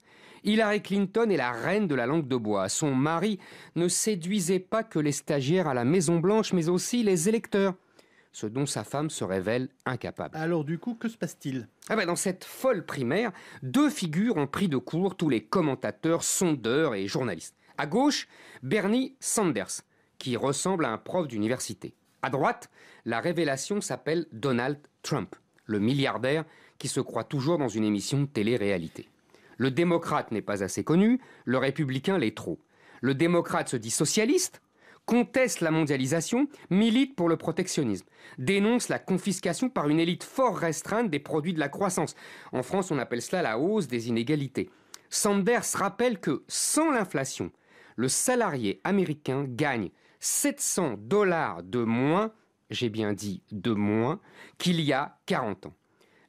Hillary Clinton est la reine de la langue de bois. Son mari ne séduisait pas que les stagiaires à la Maison-Blanche, mais aussi les électeurs, ce dont sa femme se révèle incapable. Alors du coup, que se passe-t-il ? Dans cette folle primaire, deux figures ont pris de court tous les commentateurs, sondeurs et journalistes. À gauche, Bernie Sanders, qui ressemble à un prof d'université. À droite, la révélation s'appelle Donald Trump, le milliardaire qui se croit toujours dans une émission de télé-réalité. Le démocrate n'est pas assez connu, le républicain l'est trop. Le démocrate se dit socialiste, conteste la mondialisation, milite pour le protectionnisme, dénonce la confiscation par une élite fort restreinte des produits de la croissance. En France, on appelle cela la hausse des inégalités. Sanders rappelle que, sans l'inflation, le salarié américain gagne $700 de moins, j'ai bien dit de moins, qu'il y a 40 ans.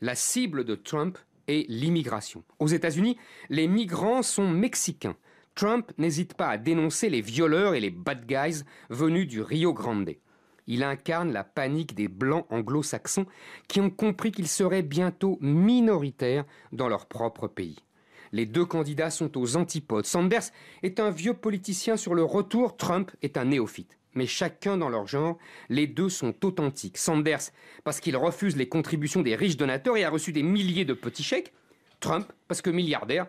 La cible de Trump est l'immigration. Aux États-Unis, les migrants sont mexicains. Trump n'hésite pas à dénoncer les violeurs et les bad guys venus du Rio Grande. Il incarne la panique des blancs anglo-saxons qui ont compris qu'ils seraient bientôt minoritaires dans leur propre pays. Les deux candidats sont aux antipodes. Sanders est un vieux politicien sur le retour, Trump est un néophyte. Mais chacun dans leur genre, les deux sont authentiques. Sanders, parce qu'il refuse les contributions des riches donateurs et a reçu des milliers de petits chèques. Trump, parce que milliardaire,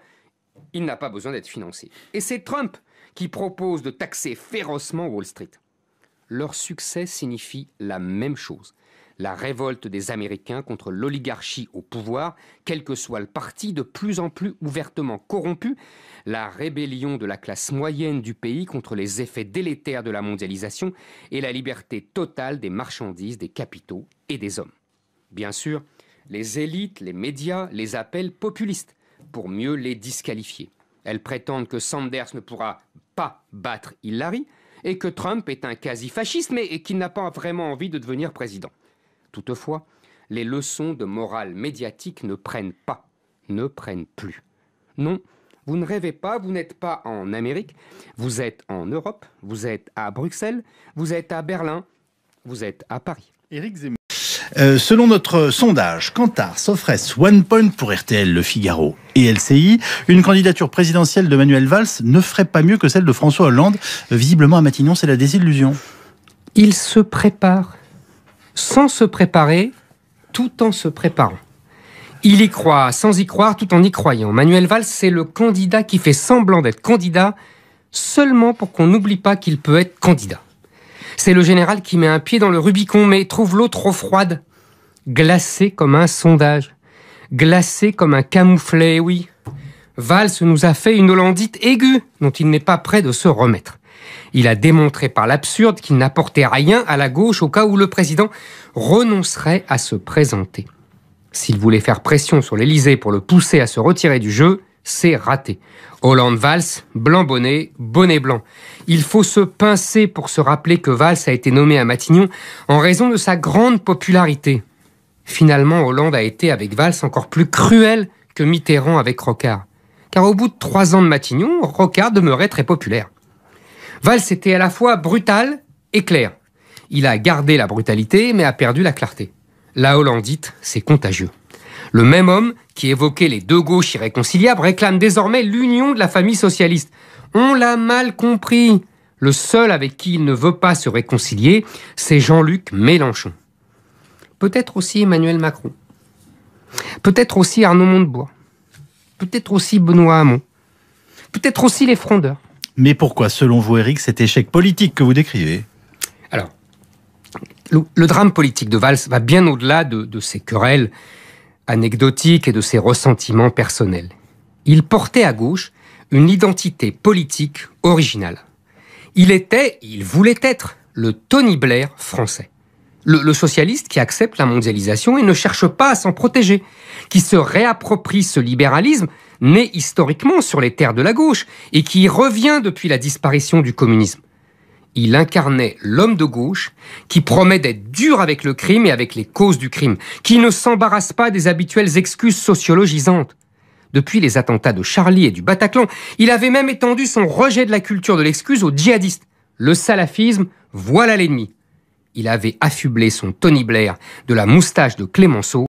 il n'a pas besoin d'être financé. Et c'est Trump qui propose de taxer férocement Wall Street. leur succès signifie la même chose. La révolte des Américains contre l'oligarchie au pouvoir, quel que soit le parti, de plus en plus ouvertement corrompu, la rébellion de la classe moyenne du pays contre les effets délétères de la mondialisation et la liberté totale des marchandises, des capitaux et des hommes. Bien sûr, les élites, les médias les appellent populistes pour mieux les disqualifier. Elles prétendent que Sanders ne pourra pas battre Hillary et que Trump est un quasi-fasciste, mais qu'il n'a pas vraiment envie de devenir président. Toutefois, les leçons de morale médiatique ne prennent plus. Non, vous ne rêvez pas, vous n'êtes pas en Amérique, vous êtes en Europe, vous êtes à Bruxelles, vous êtes à Berlin, vous êtes à Paris. Éric Zemmour. Selon notre sondage, Kantar s'offrait One Point pour RTL, Le Figaro et LCI, une candidature présidentielle de Manuel Valls ne ferait pas mieux que celle de François Hollande. Visiblement, à Matignon, c'est la désillusion. Il se prépare sans se préparer, tout en se préparant. Il y croit sans y croire, tout en y croyant. Manuel Valls, c'est le candidat qui fait semblant d'être candidat seulement pour qu'on n'oublie pas qu'il peut être candidat. C'est le général qui met un pied dans le Rubicon, mais trouve l'eau trop froide, glacée comme un sondage, glacée comme un camouflet, oui. Valls nous a fait une hollandite aiguë, dont il n'est pas prêt de se remettre. Il a démontré par l'absurde qu'il n'apportait rien à la gauche au cas où le président renoncerait à se présenter. S'il voulait faire pression sur l'Élysée pour le pousser à se retirer du jeu, c'est raté. Hollande-Valls, blanc-bonnet, bonnet blanc. Il faut se pincer pour se rappeler que Valls a été nommé à Matignon en raison de sa grande popularité. Finalement, Hollande a été avec Valls encore plus cruel que Mitterrand avec Rocard. Car au bout de 3 ans de Matignon, Rocard demeurait très populaire. Valls était à la fois brutal et clair. Il a gardé la brutalité, mais a perdu la clarté. La hollandite, c'est contagieux. Le même homme qui évoquait les deux gauches irréconciliables réclame désormais l'union de la famille socialiste. On l'a mal compris. Le seul avec qui il ne veut pas se réconcilier, c'est Jean-Luc Mélenchon. Peut-être aussi Emmanuel Macron. Peut-être aussi Arnaud Montebourg. Peut-être aussi Benoît Hamon. Peut-être aussi les frondeurs. Mais pourquoi, selon vous, Éric, cet échec politique que vous décrivez? Alors, le drame politique de Valls va bien au-delà de ses querelles anecdotiques et de ses ressentiments personnels. Il portait à gauche une identité politique originale. Il voulait être le Tony Blair français. Le socialiste qui accepte la mondialisation et ne cherche pas à s'en protéger, qui se réapproprie ce libéralisme né historiquement sur les terres de la gauche et qui y revient depuis la disparition du communisme. Il incarnait l'homme de gauche qui promet d'être dur avec le crime et avec les causes du crime, qui ne s'embarrasse pas des habituelles excuses sociologisantes. Depuis les attentats de Charlie et du Bataclan, il avait même étendu son rejet de la culture de l'excuse aux djihadistes. Le salafisme, voilà l'ennemi. Il avait affublé son Tony Blair de la moustache de Clémenceau